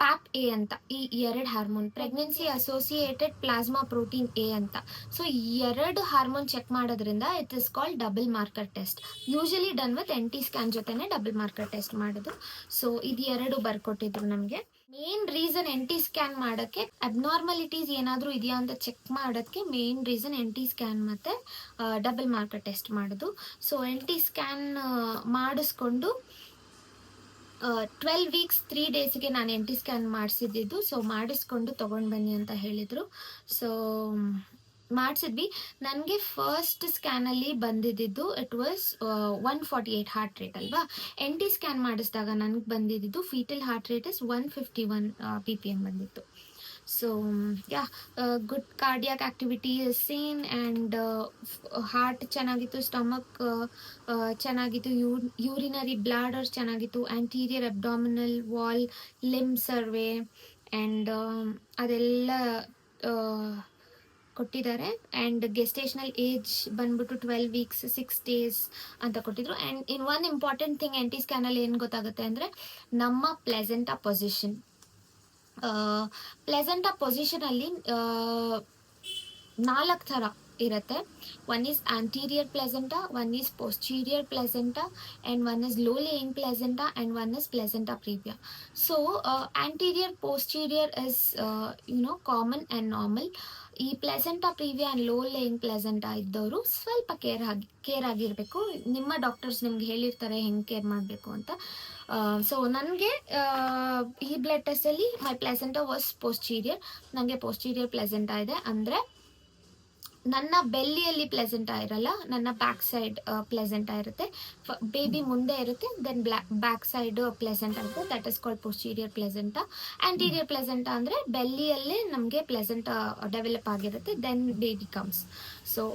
PAP-A ಅಂತ, ಈ 2 hormone pregnancy associated plasma protein A ಅಂತ. ಸೊ 2 ಹಾರ್ಮೋನ್ ಚೆಕ್ ಮಾಡೋದ್ರಿಂದ it is called double marker test. Usually done with NT scan ಜೊತೆನೇ ಡಬಲ್ ಮಾರ್ಕರ್ ಟೆಸ್ಟ್ ಮಾಡೋದು. ಸೊ ಇದು 2 ಬರ್ಕೊಟ್ಟಿದ್ರು ನಮಗೆ. ಮೇನ್ ರೀಸನ್ NT ಸ್ಕ್ಯಾನ್ ಮಾಡೋಕ್ಕೆ, ಅಬ್ನಾರ್ಮಲಿಟೀಸ್ ಏನಾದರೂ ಇದೆಯಾ ಅಂತ ಚೆಕ್ ಮಾಡೋಕ್ಕೆ ಮೇನ್ ರೀಸನ್ NT ಸ್ಕ್ಯಾನ್ ಮತ್ತು ಡಬಲ್ ಮಾರ್ಕರ್ ಟೆಸ್ಟ್ ಮಾಡೋದು. ಸೊ NT ಸ್ಕ್ಯಾನ್ ಮಾಡಿಸ್ಕೊಂಡು 12 weeks 3 daysಗೆ ನಾನು NT ಸ್ಕ್ಯಾನ್ ಮಾಡಿಸಿದ್ದು. ಸೊ ಮಾಡಿಸ್ಕೊಂಡು ತೊಗೊಂಡು ಬನ್ನಿ ಅಂತ ಹೇಳಿದರು. ಸೊ ಮಾಡಿಸಿದ್ವಿ. ನನಗೆ ಫಸ್ಟ್ ಸ್ಕ್ಯಾನಲ್ಲಿ ಬಂದಿದ್ದು ಇಟ್ ವಾಸ್ 148 ಹಾರ್ಟ್ ರೇಟ್ ಅಲ್ವಾ. NT ಸ್ಕ್ಯಾನ್ ಮಾಡಿಸಿದಾಗ ನನಗೆ ಬಂದಿದ್ದು foetal heart rate is 151 PPM ಬಂದಿತ್ತು. So yeah, good cardiac activity is scene, and heart ಚೆನ್ನಾಗಿತ್ತು, ಸ್ಟಮಕ್ ಚೆನ್ನಾಗಿತ್ತು, ಯೂರಿನರಿ ಬ್ಲಾಡರ್ ಚೆನ್ನಾಗಿತ್ತು, anterior abdominal wall Lim survey, and ಅದೆಲ್ಲ ಕೊಟ್ಟಿದ್ದಾರೆ. ಆ್ಯಂಡ್ ಗೆಸ್ಟೇಷನಲ್ ಏಜ್ ಬಂದ್ಬಿಟ್ಟು 12 ವೀಕ್ಸ್ 6 ಡೇಸ್ ಅಂತ ಕೊಟ್ಟಿದ್ರು. And in one important thing NT ಸ್ಕ್ಯಾನಲ್ಲಿ ಏನು ಗೊತ್ತಾಗುತ್ತೆ ಅಂದರೆ ನಮ್ಮ ಪ್ಲೆಸೆಂಟಾ ಪೊಸಿಷನ್. ಪ್ಲೆಸೆಂಟಾ ಪೊಸಿಷನಲ್ಲಿ 4 ಥರ ಇರುತ್ತೆ. One is anterior placenta, one is posterior placenta, and one is low lying placenta, and one is placenta previa. So anterior posterior is common and normal. ಈ placenta previa and low lying placenta ಇದ್ದವರು ಸ್ವಲ್ಪ ಕೇರ್ ಆಗಿರಬೇಕು. ನಿಮ್ಮ ಡಾಕ್ಟರ್ಸ್ ನಿಮ್ಗೆ ಹೇಳಿರ್ತಾರೆ ಹೆಂಗೆ ಕೇರ್ ಮಾಡಬೇಕು ಅಂತ. ಸೊ ನನಗೆ ಈ ಬ್ಲಡ್ ಟೆಸ್ಟಲ್ಲಿ ಮೈ ಪ್ಲೆಸೆಂಟಾ ವಾಸ್ ಪೋಸ್ಟೀರಿಯರ್. ನನಗೆ ಪೋಸ್ಟೀರಿಯರ್ ಪ್ಲೆಸೆಂಟಾ ಇದೆ. ಅಂದರೆ ನನ್ನ ಬೆಲ್ಲಿಯಲ್ಲಿ ಪ್ಲೆಸೆಂಟಾ ಇರಲ್ಲ, ನನ್ನ ಬ್ಯಾಕ್ ಸೈಡ್ ಪ್ಲೆಸೆಂಟಾ ಇರುತ್ತೆ. ಬೇಬಿ ಮುಂದೆ ಇರುತ್ತೆ, ದೆನ್ ಬ್ಯಾಕ್ ಸೈಡ್ ಪ್ಲೆಸೆಂಟಾ ಇರುತ್ತೆ. That is called posterior placenta. Anterior placenta ಅಂದರೆ ಬೆಲ್ಲಿಯಲ್ಲೇ ನಮಗೆ ಪ್ಲೆಸೆಂಟಾ ಡೆವಲಪ್ ಆಗಿರುತ್ತೆ, ದೆನ್ ಬೇಬಿ ಕಮ್ಸ್. ಸೊ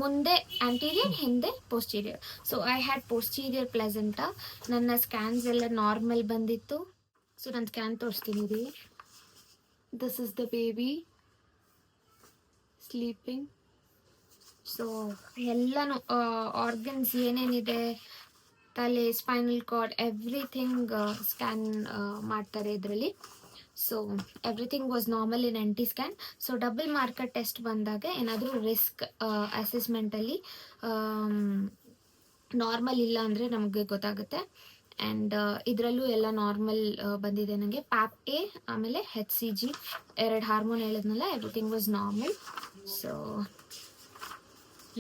ಮುಂದೆ ಆಂಟೀರಿಯರ್, ಹಿಂದೆ posterior. So I had posterior placenta. ನನ್ನ ಸ್ಕ್ಯಾನ್ಸ್ ಎಲ್ಲ ನಾರ್ಮಲ್ ಬಂದಿತ್ತು. ಸೊ ನಾನು ಸ್ಕ್ಯಾನ್ ತೋರಿಸ್ತೀನಿ ರೀ. This is the baby sleeping. So ಎಲ್ಲನೂ ಆರ್ಗನ್ಸ್ ಏನೇನಿದೆ, ತಲೆ, ಸ್ಪೈನಲ್ ಕಾರ್ಡ್, ಎವ್ರಿಥಿಂಗ್ ಸ್ಕ್ಯಾನ್ ಮಾಡ್ತಾರೆ ಇದರಲ್ಲಿ. So everything was normal in NT scan. So double marker test ಬಂದಾಗ ಏನಾದರೂ ರಿಸ್ಕ್ ಅಸೆಸ್ಮೆಂಟಲ್ಲಿ ನಾರ್ಮಲ್ ಇಲ್ಲ ಅಂದರೆ ನಮಗೆ ಗೊತ್ತಾಗುತ್ತೆ. ಆ್ಯಂಡ್ ಇದರಲ್ಲೂ ಎಲ್ಲ ನಾರ್ಮಲ್ ಬಂದಿದೆ ನನಗೆ. ಪ್ಯಾಪ್ A ಆಮೇಲೆ HCG 2 ಹಾರ್ಮೋನ್ ಹೇಳಿದ್ನಲ್ಲ, everything was normal. So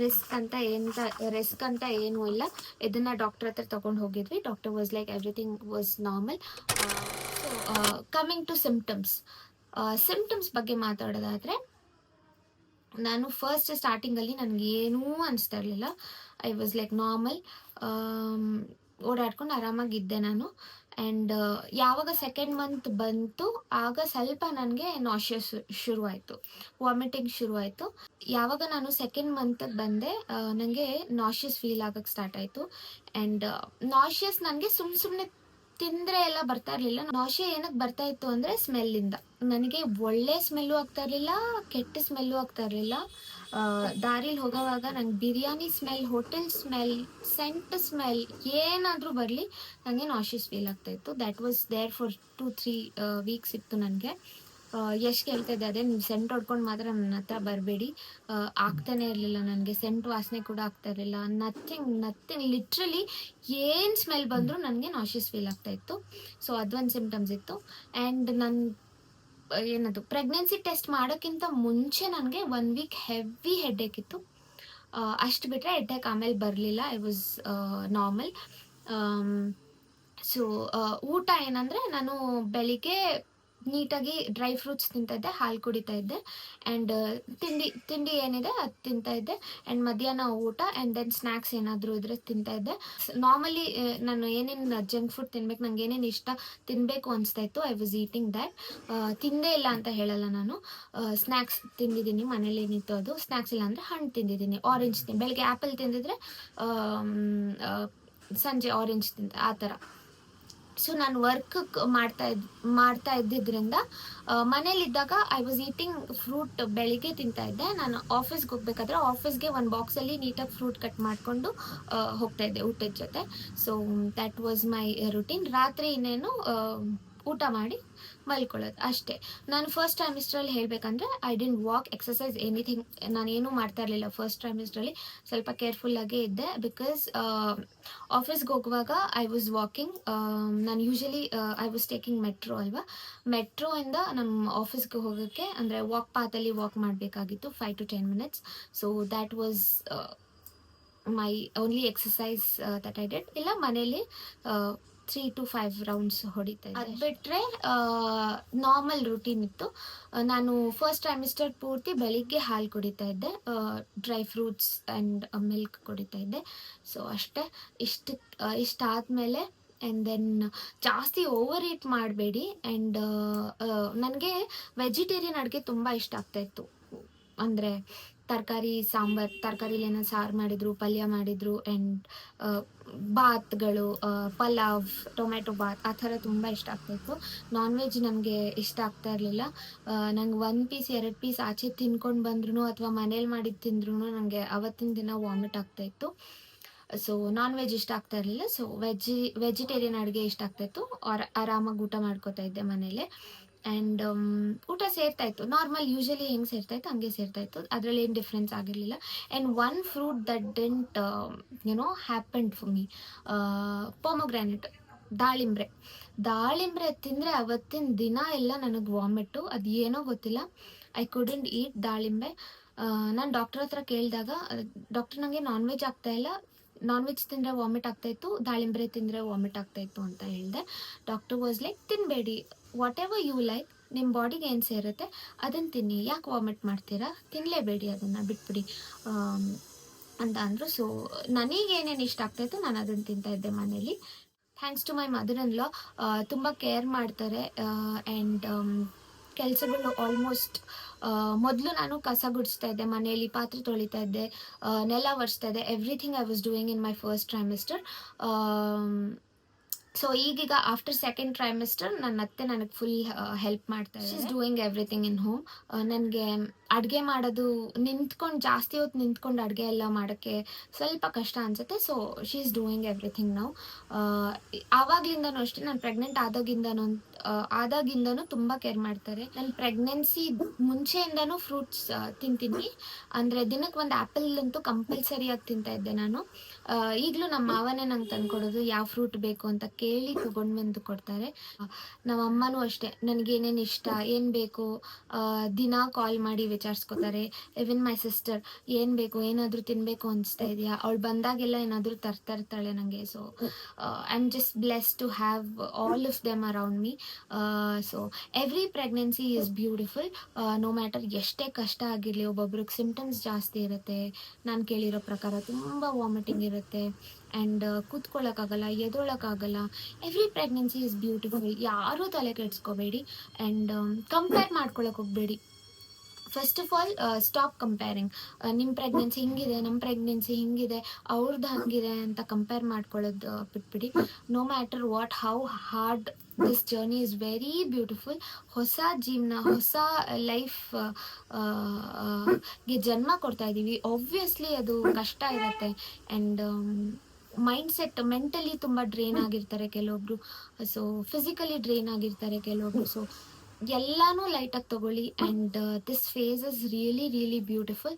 risk ಅಂತ ಏನೂ ಇಲ್ಲ. ಇದನ್ನ ಡಾಕ್ಟರ್ ಹತ್ರ ತಗೊಂಡು ಹೋಗಿದ್ವಿ. Doctor was like everything was normal. Coming to symptoms ಬಗ್ಗೆ ಮಾತಾಡೋದಾದರೆ, ನಾನು ಫಸ್ಟ್ ಸ್ಟಾರ್ಟಿಂಗಲ್ಲಿ ನನಗೆ ಏನೂ ಅನಿಸ್ತಾ ಇರಲಿಲ್ಲ. ಐ ವಾಸ್ ಲೈಕ್ ನಾರ್ಮಲ್, ಓಡಾಡ್ಕೊಂಡು ಆರಾಮಾಗಿದ್ದೆ ನಾನು. ಆ್ಯಂಡ್ ಯಾವಾಗ ಸೆಕೆಂಡ್ ಮಂತ್ ಬಂತು ಆಗ ಸ್ವಲ್ಪ ನನಗೆ ನಾಷಿಯಸ್ ಶುರುವಾಯಿತು, ವಾಮಿಟಿಂಗ್ ಶುರುವಾಯಿತು. ಯಾವಾಗ ನಾನು ಸೆಕೆಂಡ್ ಮಂತಿಗೆ ಬಂದೆ ನನಗೆ ನಾಷಿಯಸ್ ಫೀಲ್ ಆಗಕ್ಕೆ ಸ್ಟಾರ್ಟ್ ಆಯಿತು. ಆ್ಯಂಡ್ ನಾಷಿಯಸ್ ನನಗೆ ಸುಮ್ಮನೆ ತಿಂದರೆ ಎಲ್ಲ ಬರ್ತಾ ಇರಲಿಲ್ಲ. ನಾಷಿಯಾ ಏನಕ್ಕೆ ಬರ್ತಾ ಇತ್ತು ಅಂದರೆ ಸ್ಮೆಲ್ಲಿಂದ. ನನಗೆ ಒಳ್ಳೆ ಸ್ಮೆಲ್ಲು ಆಗ್ತಾ ಇರಲಿಲ್ಲ, ಕೆಟ್ಟ ಸ್ಮೆಲ್ಲು ಆಗ್ತಾ ಇರಲಿಲ್ಲ. ದಾರಿಲಿ ಹೋಗೋವಾಗ ನಂಗೆ biryani smell, hotel smell, scent smell ಏನಾದರೂ ಬರಲಿ ನನಗೆ ನಾಷಿಯಸ್ ಫೀಲ್ ಆಗ್ತಾಯಿತ್ತು. That was there for 2-3 weeks ಇತ್ತು ನನಗೆ. ಎಷ್ಟು ಹೇಳ್ತಾ ಇದ್ದೆ, ಅದೇ ನೀವು ಸೆಂಟ್ ಹೊಡ್ಕೊಂಡು ಮಾತ್ರ ನನ್ನ ಹತ್ರ ಬರಬೇಡಿ. ಆಗ್ತಾನೆ ಇರಲಿಲ್ಲ ನನಗೆ, ಸೆಂಟ್ ವಾಸನೆ ಕೂಡ ಆಗ್ತಾ ಇರಲಿಲ್ಲ. ನಥಿಂಗ್ ಲಿಟ್ರಲಿ ಏನು ಸ್ಮೆಲ್ ಬಂದರೂ ನನಗೆ ನಾಷಿಯಸ್ ಫೀಲ್ ಆಗ್ತಾಯಿತ್ತು. ಸೊ ಅದೊಂದು ಸಿಮ್ಟಮ್ಸ್ ಇತ್ತು. ಆ್ಯಂಡ್ ಏನದು ಪ್ರೆಗ್ನೆನ್ಸಿ ಟೆಸ್ಟ್ ಮಾಡೋಕ್ಕಿಂತ ಮುಂಚೆ ನನಗೆ 1 ವೀಕ್ ಹೆವಿ ಹೆಡ್ಏಕ್ ಇತ್ತು. ಅಷ್ಟು ಬಿಟ್ಟರೆ ಹೆಡ್ಏಕ್ ಆಮೇಲೆ ಬರಲಿಲ್ಲ. I was normal. ಸೊ ಊಟ ಏನಂದರೆ, ನಾನು ಬೆಳಿಗ್ಗೆ ನೀಟಾಗಿ ಡ್ರೈ ಫ್ರೂಟ್ಸ್ ತಿಂತಾಯಿದ್ದೆ, ಹಾಲು ಕುಡಿತಾ ಇದ್ದೆ. ಆ್ಯಂಡ್ ತಿಂಡಿ ಏನಿದೆ ಅದು ತಿಂತಾಯಿದ್ದೆ. ಆ್ಯಂಡ್ ಮಧ್ಯಾಹ್ನ ಊಟ ಆ್ಯಂಡ್ ದೆನ್ ಸ್ನ್ಯಾಕ್ಸ್ ಏನಾದರೂ ಇದ್ರೆ ತಿಂತಾಯಿದ್ದೆ. ನಾರ್ಮಲಿ ನಾನು ಏನೇನು ಜಂಕ್ ಫುಡ್ ತಿನ್ಬೇಕು, ನಂಗೆ ಏನೇನು ಇಷ್ಟ ತಿನ್ನಬೇಕು ಅನಿಸ್ತಾ ಇತ್ತು, ಐ ವಾಸ್ ಈಟಿಂಗ್ ದ್ಯಾಟ್. ತಿಂದೇ ಇಲ್ಲ ಅಂತ ಹೇಳಲ್ಲ ನಾನು. ಸ್ನ್ಯಾಕ್ಸ್ ತಿಂದಿದ್ದೀನಿ, ಮನೇಲಿ ಏನಿತ್ತು ಅದು. ಸ್ನ್ಯಾಕ್ಸ್ ಇಲ್ಲ ಅಂದರೆ ಹಣ್ಣು ತಿಂದಿದ್ದೀನಿ, ಆರೆಂಜ್ ಬೆಳಗ್ಗೆ ಆ್ಯಪಲ್ ತಿಂದಿದ್ರೆ ಸಂಜೆ ಆರೆಂಜ್ ತಿಂದೆ, ಆ ಥರ. ಸೊ ನಾನು ವರ್ಕ್ ಮಾಡ್ತಾ ಇದ್ದಿದ್ದರಿಂದ ಮನೇಲಿದ್ದಾಗ ಐ ವಾಸ್ ಈಟಿಂಗ್ ಫ್ರೂಟ್. ಬೆಳಿಗ್ಗೆ ತಿಂತಾ ಇದ್ದೆ. ನಾನು ಆಫೀಸ್ಗೆ ಹೋಗ್ಬೇಕಾದ್ರೆ ಆಫೀಸ್ಗೆ ಒಂದು ಬಾಕ್ಸಲ್ಲಿ ನೀಟಾಗಿ ಫ್ರೂಟ್ ಕಟ್ ಮಾಡಿಕೊಂಡು ಹೋಗ್ತಾ ಇದ್ದೆ ಊಟದ ಜೊತೆ. So that was my routine. ರಾತ್ರಿ ಇನ್ನೇನು ಊಟ ಮಾಡಿ ಮಲ್ಕೊಳ್ಳೋದು ಅಷ್ಟೇ. ನಾನು ಫಸ್ಟ್ ಟ್ರೈಮಿಸ್ಟ್ರಲ್ಲಿ ಹೇಳಬೇಕಂದ್ರೆ I didn't walk, exercise, anything. ನಾನೇನು ಮಾಡ್ತಾ ಇರಲಿಲ್ಲ ಫಸ್ಟ್ ಟ್ರೈಮಿಸ್ಟ್ರಲ್ಲಿ. ಸ್ವಲ್ಪ ಕೇರ್ಫುಲ್ಲಾಗೇ ಇದ್ದೆ. ಬಿಕಾಸ್ ಆಫೀಸ್ಗೆ ಹೋಗುವಾಗ ಐ ವಾಸ್ ವಾಕಿಂಗ್. ನಾನು usually I was taking metro ಅಲ್ವಾ. ಮೆಟ್ರೋಯಿಂದ ನಮ್ಮ ಆಫೀಸ್ಗೆ ಹೋಗೋಕ್ಕೆ ಅಂದರೆ ವಾಕ್ ಪಾತಲ್ಲಿ ವಾಕ್ ಮಾಡಬೇಕಾಗಿತ್ತು 5 to 10 minutes. So that was my only exercise that I did. ಇಲ್ಲ ಮನೇಲಿ 3 to 5 ರೌಂಡ್ಸ್ ಹೊಡಿತಾ ಇದ್ದೆ. ಅದು ಬಿಟ್ಟರೆ ನಾರ್ಮಲ್ ರೂಟೀನ್ ಇತ್ತು. ನಾನು ಫಸ್ಟ್ ಟ್ರೈಮಿಸ್ಟರ್ ಪೂರ್ತಿ ಬೆಳಿಗ್ಗೆ ಹಾಲು ಕುಡಿತಾ ಇದ್ದೆ, ಡ್ರೈ ಫ್ರೂಟ್ಸ್ ಆ್ಯಂಡ್ ಮಿಲ್ಕ್ ಕುಡಿತಾ ಇದ್ದೆ. ಸೊ ಅಷ್ಟೇ. ಇಷ್ಟಾದಮೇಲೆ ಆ್ಯಂಡ್ ದೆನ್ ಜಾಸ್ತಿ ಓವರ್ ಈಟ್ ಮಾಡಬೇಡಿ. ಆ್ಯಂಡ್ ನನಗೆ ವೆಜಿಟೇರಿಯನ್ ಅಡುಗೆ ತುಂಬ ಇಷ್ಟ ಆಗ್ತಾಯಿತ್ತು. ಅಂದರೆ ತರಕಾರಿಲಿ ಏನೋ ಸಾರು ಮಾಡಿದರು, ಪಲ್ಯ ಮಾಡಿದರು, ಆ್ಯಂಡ್ ಬಾತ್ಗಳು, ಪಲಾವ್, ಟೊಮೆಟೊ ಬಾತ್ ಆ ಥರ ತುಂಬ ಇಷ್ಟ ಆಗ್ತಾಯಿತ್ತು. ನಾನ್ ವೆಜ್ ನನಗೆ ಇಷ್ಟ ಆಗ್ತಾ ಇರಲಿಲ್ಲ. ನಂಗೆ 1 ಪೀಸ್ 2 ಪೀಸ್ ಆಚೆ ತಿನ್ಕೊಂಡು ಬಂದ್ರೂ ಅಥವಾ ಮನೇಲಿ ಮಾಡಿದ್ದು ತಿಂದ್ರೂ ನನಗೆ ಅವತ್ತಿನ ದಿನ ವಾಮಿಟ್ ಆಗ್ತಾಯಿತ್ತು. ಸೊ ನಾನ್ ವೆಜ್ ಇಷ್ಟ ಆಗ್ತಾ ಇರಲಿಲ್ಲ. ಸೊ ವೆಜಿಟೇರಿಯನ್ ಅಡುಗೆ ಇಷ್ಟ ಆಗ್ತಾಯಿತ್ತು. ಆರಾಮಾಗಿ ಊಟ ಮಾಡ್ಕೋತಾ ಇದ್ದೆ ಮನೇಲೆ. ಆ್ಯಂಡ್ ಊಟ ಸೇರ್ತಾ ಇತ್ತು. ನಾರ್ಮಲ್ ಯೂಶಲಿ ಹೆಂಗೆ ಸೇರ್ತಾ ಇತ್ತು ಹಂಗೆ ಸೇರ್ತಾ ಇತ್ತು. ಅದರಲ್ಲಿ ಏನು ಡಿಫ್ರೆನ್ಸ್ ಆಗಿರಲಿಲ್ಲ. And one fruit that didn't happened for me, pomegranate, ದಾಳಿಂಬ್ರೆ ತಿಂದರೆ ಅವತ್ತಿನ ದಿನ ಎಲ್ಲ ನನಗೆ ವಾಮಿಟ್ಟು. ಅದು ಏನೋ ಗೊತ್ತಿಲ್ಲ, ಐ ಕುಡಂಟ್ ಈಟ್ ದಾಳಿಂಬೆ. ನಾನು ಡಾಕ್ಟರ್ ಹತ್ರ ಕೇಳಿದಾಗ ಡಾಕ್ಟರ್ ನನಗೆ ನಾನ್ ವೆಜ್ ಆಗ್ತಾಯಿಲ್ಲ, ನಾನ್ ವೆಜ್ ತಿಂದರೆ ವಾಮಿಟ್ ಆಗ್ತಾಯಿತ್ತು, ದಾಳಿಂಬ್ರೆ ತಿಂದರೆ ವಾಮಿಟ್ ಆಗ್ತಾಯಿತ್ತು ಅಂತ ಹೇಳಿದೆ. ಡಾಕ್ಟರ್ ವಾಸ್ ಲೈಕ್, ತಿನ್ನಬೇಡಿ, ವಾಟ್ ಎವರ್ ಯು ಲೈಕ್, ನಿಮ್ಮ ಬಾಡಿಗೆ ಏನು ಸೇರುತ್ತೆ ಅದನ್ನು ತಿನ್ನಿ, ಯಾಕೆ ವಾಮಿಟ್ ಮಾಡ್ತೀರಾ, ತಿನ್ನಲೇಬೇಡಿ, ಅದನ್ನು ಬಿಟ್ಬಿಡಿ ಅಂತ ಅಂದರು. ಸೊ ನನಗೇನೇನು ಇಷ್ಟ ಆಗ್ತಾಯಿತ್ತು ನಾನು ಅದನ್ನು ತಿಂತಾಯಿದ್ದೆ ಮನೇಲಿ. Thanks to my mother in law, ತುಂಬ ಕೇರ್ ಮಾಡ್ತಾರೆ. ಆ್ಯಂಡ್ ಕೆಲಸಗಳು ಆಲ್ಮೋಸ್ಟ್ ಮೊದಲು ನಾನು ಕಸ ಗುಡಿಸ್ತಾ ಇದ್ದೆ, ಮನೆಯಲ್ಲಿ ಪಾತ್ರೆ ತೊಳಿತಾ ಇದ್ದೆ, ನೆಲ ಒರೆಸ್ತಾ ಇದ್ದೆ. Everything I was doing in my first trimester. So ಈಗೀಗ ಆಫ್ಟರ್ ಸೆಕೆಂಡ್ ಟ್ರೈಮಿಸ್ಟರ್ ನನ್ನ ಅತ್ತೆ ನನಗೆ ಫುಲ್ ಹೆಲ್ಪ್ ಮಾಡ್ತಾರೆ. She is doing everything in home. ನನಗೆ ಅಡುಗೆ ಮಾಡೋದು ಜಾಸ್ತಿ ಹೊತ್ತು ನಿಂತ್ಕೊಂಡು ಅಡುಗೆ ಎಲ್ಲ ಮಾಡೋಕ್ಕೆ ಸ್ವಲ್ಪ ಕಷ್ಟ ಅನಿಸುತ್ತೆ. So she is doing everything ನಾವು. ಆವಾಗಲಿಂದನೂ ಅಷ್ಟೇ, ನಾನು ಪ್ರೆಗ್ನೆಂಟ್ ಆದಾಗಿಂದನೂ ತುಂಬ ಕೇರ್ ಮಾಡ್ತಾರೆ. ನನ್ನ ಪ್ರೆಗ್ನೆನ್ಸಿ ಮುಂಚೆಯಿಂದನೂ ಫ್ರೂಟ್ಸ್ ತಿಂತೀನಿ. ಅಂದರೆ ದಿನಕ್ಕೆ ಒಂದು ಆ್ಯಪಲ್ ಅಂತೂ ಕಂಪಲ್ಸರಿಯಾಗಿ ತಿಂತಾಯಿದ್ದೆ ನಾನು. ಈಗಲೂ ನಮ್ಮ ಮಾವನೇ ನಂಗೆ ತಂದ್ಕೊಡೋದು, ಯಾವ ಫ್ರೂಟ್ ಬೇಕು ಅಂತ ಕೇಳಿ ತೊಗೊಂಡು ಬಂದು ಕೊಡ್ತಾರೆ. ನಮ್ಮ ಅಮ್ಮನೂ ಅಷ್ಟೇ, ನನಗೇನೇನು ಇಷ್ಟ, ಏನು ಬೇಕು ದಿನ ಕಾಲ್ ಮಾಡಿ ವಿಚಾರಿಸ್ಕೋತಾರೆ. ಇವನ್ ಮೈ ಸಿಸ್ಟರ್, ಏನು ಬೇಕು, ಏನಾದರೂ ತಿನ್ನಬೇಕು ಅನಿಸ್ತಾ ಇದೆಯಾ, ಅವಳು ಬಂದಾಗೆಲ್ಲ ಏನಾದರೂ ತರ್ತಾಯಿರ್ತಾಳೆ ನನಗೆ. So I am just blessed to have all of them around me. So every pregnancy is beautiful. No matter ಎಷ್ಟೇ ಕಷ್ಟ ಆಗಿರಲಿ. ಒಬ್ಬೊಬ್ರಿಗೆ ಸಿಮ್ಟಮ್ಸ್ ಜಾಸ್ತಿ ಇರುತ್ತೆ, ನಾನು ಕೇಳಿರೋ ಪ್ರಕಾರ ತುಂಬ ವಾಮಿಟಿಂಗ್ ಇರುತ್ತೆ, ಆ್ಯಂಡ್ ಕೂತ್ಕೊಳ್ಳೋಕ್ಕಾಗಲ್ಲ, ಎದೊಳಕ್ಕಾಗಲ್ಲ. Every pregnancy is beautiful. ಯಾರೂ ತಲೆ ಕೆಡಿಸ್ಕೋಬೇಡಿ ಆ್ಯಂಡ್ ಕಂಪೇರ್ ಮಾಡ್ಕೊಳಕ್ಕೆ ಹೋಗಬೇಡಿ. First of all stop comparing. ನಿಮ್ಮ ಪ್ರೆಗ್ನೆನ್ಸಿ ಹಿಂಗಿದೆ, ನಮ್ಮ ಪ್ರೆಗ್ನೆನ್ಸಿ ಹಿಂಗಿದೆ, ಅವ್ರದ್ದು ಹಂಗಿದೆ ಅಂತ ಕಂಪೇರ್ ಮಾಡ್ಕೊಳ್ಳೋದು ಬಿಟ್ಬಿಡಿ. No matter what, how hard this journey is very beautiful. ಹೊಸ ಜೀವನ, ಹೊಸ ಲೈಫ್ ಗೆ ಜನ್ಮ ಕೊಡ್ತಾ ಇದ್ದೀವಿ. ಆಬ್ವಿಯಸ್ಲಿ ಅದು ಕಷ್ಟ ಇರುತ್ತೆ. ಆ್ಯಂಡ್ ಮೈಂಡ್ಸೆಟ್, ಮೆಂಟಲಿ ತುಂಬ ಡ್ರೈನ್ ಆಗಿರ್ತಾರೆ ಕೆಲವೊಬ್ರು, ಸೊ ಫಿಸಿಕಲಿ ಡ್ರೈನ್ ಆಗಿರ್ತಾರೆ ಕೆಲವೊಬ್ರು. ಸೊ ಎಲ್ಲನೂ ಲೈಟಾಗಿ ತೊಗೊಳ್ಳಿ. And this phase is really really beautiful.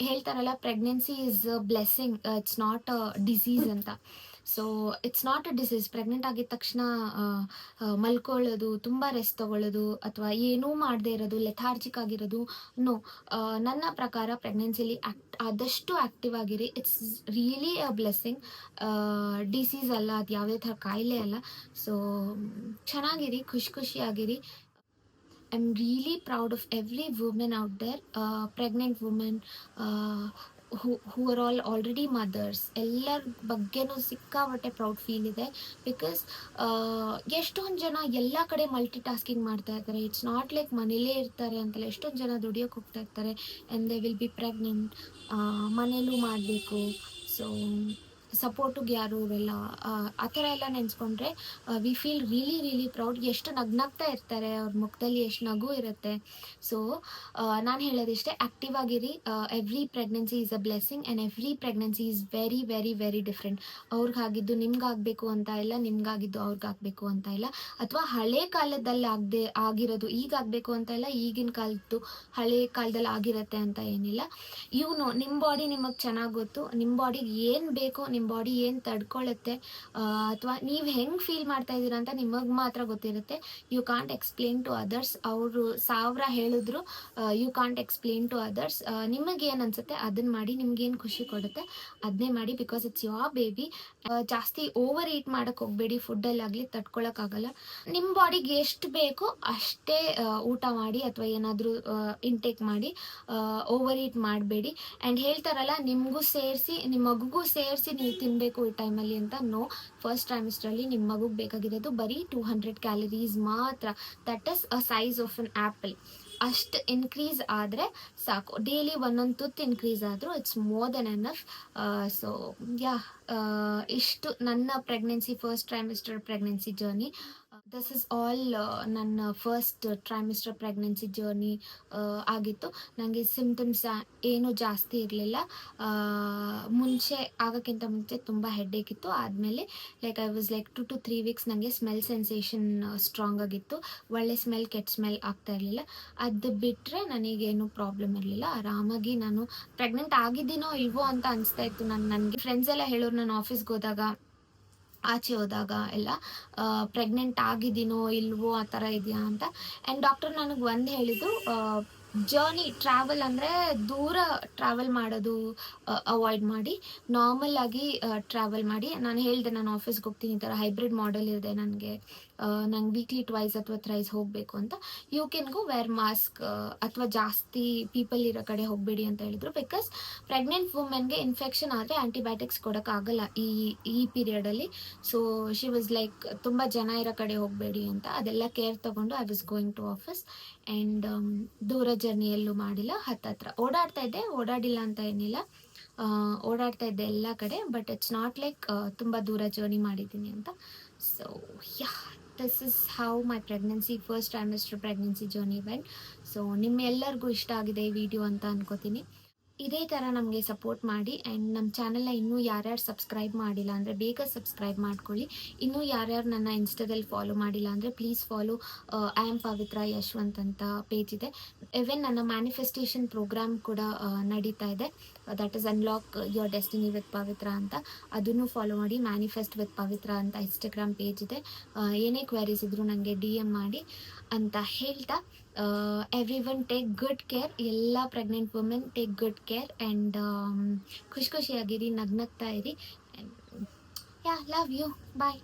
ಹೇಳ್ತಾರಲ್ಲ, pregnancy is a blessing, it's not a disease ಅಂತ. So it's not a disease. Pregnant ಆಗಿದ ತಕ್ಷಣ ಮಲ್ಕೊಳ್ಳೋದು, ತುಂಬ ರೆಸ್ಟ್ ತೊಗೊಳ್ಳೋದು, ಅಥವಾ ಏನೂ ಮಾಡದೇ ಇರೋದು, ಲೆಥಾರ್ಜಿಕ್ ಆಗಿರೋದು, ನೋ. ನನ್ನ ಪ್ರಕಾರ ಪ್ರೆಗ್ನೆನ್ಸಿಲಿ ಆದಷ್ಟು ಆ್ಯಕ್ಟಿವ್ ಆಗಿರಿ. It's really a blessing. Disease ಅಲ್ಲ, ಅದು ಯಾವುದೇ ಥರ ಕಾಯಿಲೆ ಅಲ್ಲ. So Channagiri, ಖುಷಿಯಾಗಿರಿ. I'm really proud of every woman out there, pregnant women, who are all already mothers. ಎಲ್ಲರ ಬಗ್ಗೆನೂ ಸಿಕ್ಕಾಪಟ್ಟೆ ಪ್ರೌಡ್ ಫೀಲ್ ಇದೆ. ಬಿಕಾಸ್ ಎಷ್ಟೊಂದು ಜನ ಎಲ್ಲ ಕಡೆ ಮಲ್ಟಿ ಟಾಸ್ಕಿಂಗ್ ಮಾಡ್ತಾ ಇರ್ತಾರೆ. ಇಟ್ಸ್ ನಾಟ್ ಲೈಕ್ ಮನೇಲೇ ಇರ್ತಾರೆ ಅಂತಲ್ಲ, ಎಷ್ಟೊಂದು ಜನ ದುಡಿಯೋಕೆ ಹೋಗ್ತಾ ಇರ್ತಾರೆ and they will be pregnant. ಮನೇಲೂ ಮಾಡಬೇಕು. ಸೊ ಸಪೋರ್ಟಿಗೆ ಯಾರು ಇರಲ್ಲ. ಆ ಥರ ಎಲ್ಲ ನೆನೆಸ್ಕೊಂಡ್ರೆ we feel really really proud. ಎಷ್ಟು ನಗ್ನಗ್ತಾ ಇರ್ತಾರೆ, ಅವ್ರ ಮುಖದಲ್ಲಿ ಎಷ್ಟು ನಗು ಇರುತ್ತೆ. ಸೊ ನಾನು ಹೇಳೋದಿಷ್ಟೇ, ಆ್ಯಕ್ಟಿವ್ ಆಗಿರಿ. Every pregnancy is a blessing and every pregnancy is very very very different. ಅವ್ರಿಗಾಗಿದ್ದು ನಿಮ್ಗಾಗಬೇಕು ಅಂತ ಇಲ್ಲ, ನಿಮ್ಗಾಗಿದ್ದು ಅವ್ರಿಗಾಗಬೇಕು ಅಂತ ಇಲ್ಲ, ಅಥವಾ ಹಳೆ ಕಾಲದಲ್ಲಿ ಆಗಿರೋದು ಈಗಾಗಬೇಕು ಅಂತ ಇಲ್ಲ, ಈಗಿನ ಕಾಲದ್ದು ಹಳೆ ಕಾಲದಲ್ಲಿ ಆಗಿರುತ್ತೆ ಅಂತ ಏನಿಲ್ಲ. ನಿಮ್ಮ ಬಾಡಿ ನಿಮಗೆ ಚೆನ್ನಾಗಿ ಗೊತ್ತು. ನಿಮ್ಮ ಬಾಡಿಗೆ ಏನು ಬೇಕು, ನಿಮ್ಮ ಬಾಡಿ ಏನು ತಡ್ಕೊಳ್ಳುತ್ತೆ, ಅಥವಾ ನೀವು ಹೆಂಗೆ ಫೀಲ್ ಮಾಡ್ತಾ ಇದ್ದೀರಾ ಅಂತ ನಿಮಗೆ ಮಾತ್ರ ಗೊತ್ತಿರುತ್ತೆ. You can't explain to others. ಅವರು 1000 ಹೇಳಿದ್ರು you can't explain to others. ನಿಮಗೇನು ಅನಿಸುತ್ತೆ ಅದನ್ನು ಮಾಡಿ, ನಿಮ್ಗೇನು ಖುಷಿ ಕೊಡುತ್ತೆ ಅದನ್ನೇ ಮಾಡಿ. Because it's your baby. ಜಾಸ್ತಿ ಓವರ್ ಈಟ್ ಮಾಡೋಕ್ಕೆ ಹೋಗಬೇಡಿ. ಫುಡ್ಡಲ್ಲಾಗಲಿ ತಡ್ಕೊಳ್ಳೋಕ್ಕಾಗಲ್ಲ. ನಿಮ್ಮ ಬಾಡಿಗೆ ಎಷ್ಟು ಬೇಕೋ ಅಷ್ಟೇ ಊಟ ಮಾಡಿ, ಅಥವಾ ಏನಾದರೂ ಇಂಟೇಕ್ ಮಾಡಿ. ಓವರ್ ಈಟ್ ಮಾಡಬೇಡಿ. ಆ್ಯಂಡ್ ಹೇಳ್ತಾರಲ್ಲ, ನಿಮಗೂ ಸೇರಿಸಿ ನಿಮ್ಮ ಮಗುಗೂ ಸೇರಿಸಿ ನೀವು ತಿನ್ನಬೇಕು ಈ ಟೈಮಲ್ಲಿ ಅಂತ. ನೋ. ಫಸ್ಟ್ ಟ್ರೈಮಿಸ್ಟ್ರಲ್ಲಿ ನಿಮ್ಮ ಮಗುಗೆ ಬೇಕಾಗಿರೋದು ಬರೀ 200 ಕ್ಯಾಲರೀಸ್ ಮಾತ್ರ. That is a size of an apple. ಅಷ್ಟು ಇನ್ಕ್ರೀಸ್ ಆದರೆ ಸಾಕು. ಡೈಲಿ ಒಂದೊಂದು ತುತ್ತು ಇನ್ಕ್ರೀಸ್ ಆದರೂ it's more than enough. So yeah, ಇಷ್ಟು ನನ್ನ pregnancy, first trimester pregnancy journey. This is all ನನ್ನ ಫಸ್ಟ್ ಟ್ರೈಮಿಸ್ಟರ್ ಪ್ರೆಗ್ನೆನ್ಸಿ ಜರ್ನಿ ಆಗಿತ್ತು. ನನಗೆ ಸಿಮ್ಟಮ್ಸ್ ಏನೂ ಜಾಸ್ತಿ ಇರಲಿಲ್ಲ. ಮುಂಚೆ ಆಗೋಕ್ಕಿಂತ ಮುಂಚೆ ತುಂಬ ಹೆಡ್ಡೇಕ್ ಇತ್ತು. ಆದಮೇಲೆ like I was like 2 to 3 weeks ನನಗೆ ಸ್ಮೆಲ್ ಸೆನ್ಸೇಷನ್ ಸ್ಟ್ರಾಂಗ್ ಆಗಿತ್ತು. ಒಳ್ಳೆ ಸ್ಮೆಲ್, ಕೆಟ್ಟ ಸ್ಮೆಲ್ ಆಗ್ತಾ ಇರಲಿಲ್ಲ. ಅದು ಬಿಟ್ಟರೆ ನನಗೇನು ಪ್ರಾಬ್ಲಮ್ ಇರಲಿಲ್ಲ. ಆರಾಮಾಗಿ ನಾನು ಪ್ರೆಗ್ನೆಂಟ್ ಆಗಿದ್ದೀನೋ ಇಲ್ವೋ ಅಂತ ಅನಿಸ್ತಾ ಇತ್ತು. ನನಗೆ ಫ್ರೆಂಡ್ಸ್ ಎಲ್ಲ ಹೇಳೋರು, ನಾನು ಆಫೀಸ್ಗೆ ಹೋದಾಗ, ಆಚೆ ಹೋದಾಗ ಎಲ್ಲ ಪ್ರೆಗ್ನೆಂಟ್ ಆಗಿದ್ದೀನೋ ಇಲ್ವೋ ಆ ಥರ ಇದೆಯಾ ಅಂತ. ಆ್ಯಂಡ್ ಡಾಕ್ಟರ್ ನನಗೆ ಒಂದು ಹೇಳಿದ್ದು, ಜರ್ನಿ ಟ್ರಾವೆಲ್ ಅಂದರೆ ದೂರ ಟ್ರಾವೆಲ್ ಮಾಡೋದು ಅವಾಯ್ಡ್ ಮಾಡಿ, ನಾರ್ಮಲ್ ಆಗಿ ಟ್ರಾವೆಲ್ ಮಾಡಿ. ನಾನು ಹೇಳಿದೆ, ನಾನು ಆಫೀಸ್ಗೆ ಹೋಗ್ತೀನಿ, ಈ ಥರ ಹೈಬ್ರಿಡ್ ಮಾಡೆಲ್ ಇದೆ ನನಗೆ, ನಂಗೆ ವೀಕ್ಲಿ ಟ್ವೈಸ್ ಅಥವಾ ಥ್ರೈಸ್ ಹೋಗಬೇಕು ಅಂತ. You can go wear mask, ಅಥವಾ ಜಾಸ್ತಿ ಪೀಪಲ್ ಇರೋ ಕಡೆ ಹೋಗಬೇಡಿ ಅಂತ ಹೇಳಿದರು. ಬಿಕಾಸ್ ಪ್ರೆಗ್ನೆಂಟ್ ವುಮೆನ್ಗೆ ಇನ್ಫೆಕ್ಷನ್ ಆದರೆ ಆ್ಯಂಟಿಬಯೋಟಿಕ್ಸ್ ಕೊಡೋಕ್ಕಾಗಲ್ಲ ಈ ಪೀರಿಯಡಲ್ಲಿ. ಸೊ ಶಿ ವಾಸ್ ಲೈಕ್, ತುಂಬ ಜನ ಇರೋ ಕಡೆ ಹೋಗಬೇಡಿ ಅಂತ. ಅದೆಲ್ಲ ಕೇರ್ ತೊಗೊಂಡು I was going to office. And ದೂರ ಜರ್ನಿಯಲ್ಲೂ ಮಾಡಿಲ್ಲ, ಹತ್ತತ್ರ ಓಡಾಡ್ತಾ ಇದ್ದೆ, ಓಡಾಡಿಲ್ಲ ಅಂತ ಏನಿಲ್ಲ, ಓಡಾಡ್ತಾ ಇದ್ದೆ ಎಲ್ಲ ಕಡೆ. ಬಟ್ ಇಟ್ಸ್ ನಾಟ್ ಲೈಕ್ ತುಂಬ ದೂರ ಜರ್ನಿ ಮಾಡಿದ್ದೀನಿ ಅಂತ. So yeah, this is how my pregnancy, first trimester pregnancy journey vent. So ನಿಮ್ಮೆಲ್ಲರಿಗೂ ಇಷ್ಟ ಆಗಿದೆ ಈ ವಿಡಿಯೋ ಅಂತ ಅನ್ಕೋತೀನಿ. ಇದೇ ಥರ ನಮಗೆ ಸಪೋರ್ಟ್ ಮಾಡಿ. ಆ್ಯಂಡ್ ನಮ್ಮ ಚಾನಲ್ನ ಇನ್ನೂ ಯಾರ್ಯಾರು ಸಬ್ಸ್ಕ್ರೈಬ್ ಮಾಡಿಲ್ಲ ಅಂದರೆ ಬೇಗ ಸಬ್ಸ್ಕ್ರೈಬ್ ಮಾಡ್ಕೊಳ್ಳಿ. ಇನ್ನೂ ಯಾರ್ಯಾರು ನನ್ನ ಇನ್ಸ್ಟಾದಲ್ಲಿ ಫಾಲೋ ಮಾಡಿಲ್ಲ ಅಂದರೆ ಪ್ಲೀಸ್ ಫಾಲೋ ಐ ಆಮ್ ಪವಿತ್ರ ಯಶ್ವಂತ್ ಅಂತ ಪೇಜ್ ಇದೆ. ಇವನ್ ನನ್ನ ಮ್ಯಾನಿಫೆಸ್ಟೇಷನ್ ಪ್ರೋಗ್ರಾಮ್ ಕೂಡ ನಡೀತಾ ಇದೆ, that is unlock your destiny with Pavitra ಅಂತ. ಅದನ್ನು ಫಾಲೋ ಮಾಡಿ. ಮ್ಯಾನಿಫೆಸ್ಟ್ ವಿತ್ ಪವಿತ್ರ ಅಂತ ಇನ್ಸ್ಟಾಗ್ರಾಮ್ ಪೇಜ್ ಇದೆ. ಏನೇ ಕ್ವೆರೀಸ್ ಇದ್ದರೂ ನನಗೆ DM ಮಾಡಿ ಅಂತ ಹೇಳ್ತಾ, ಎವ್ರಿವನ್ ಟೇಕ್ ಗುಡ್ ಕೇರ್. ಎಲ್ಲ pregnant women take good care. And ಖುಷಿಯಾಗಿರಿ, ನಗ್ನಗ್ತಾ ಇರಿ. Yeah, love you, bye.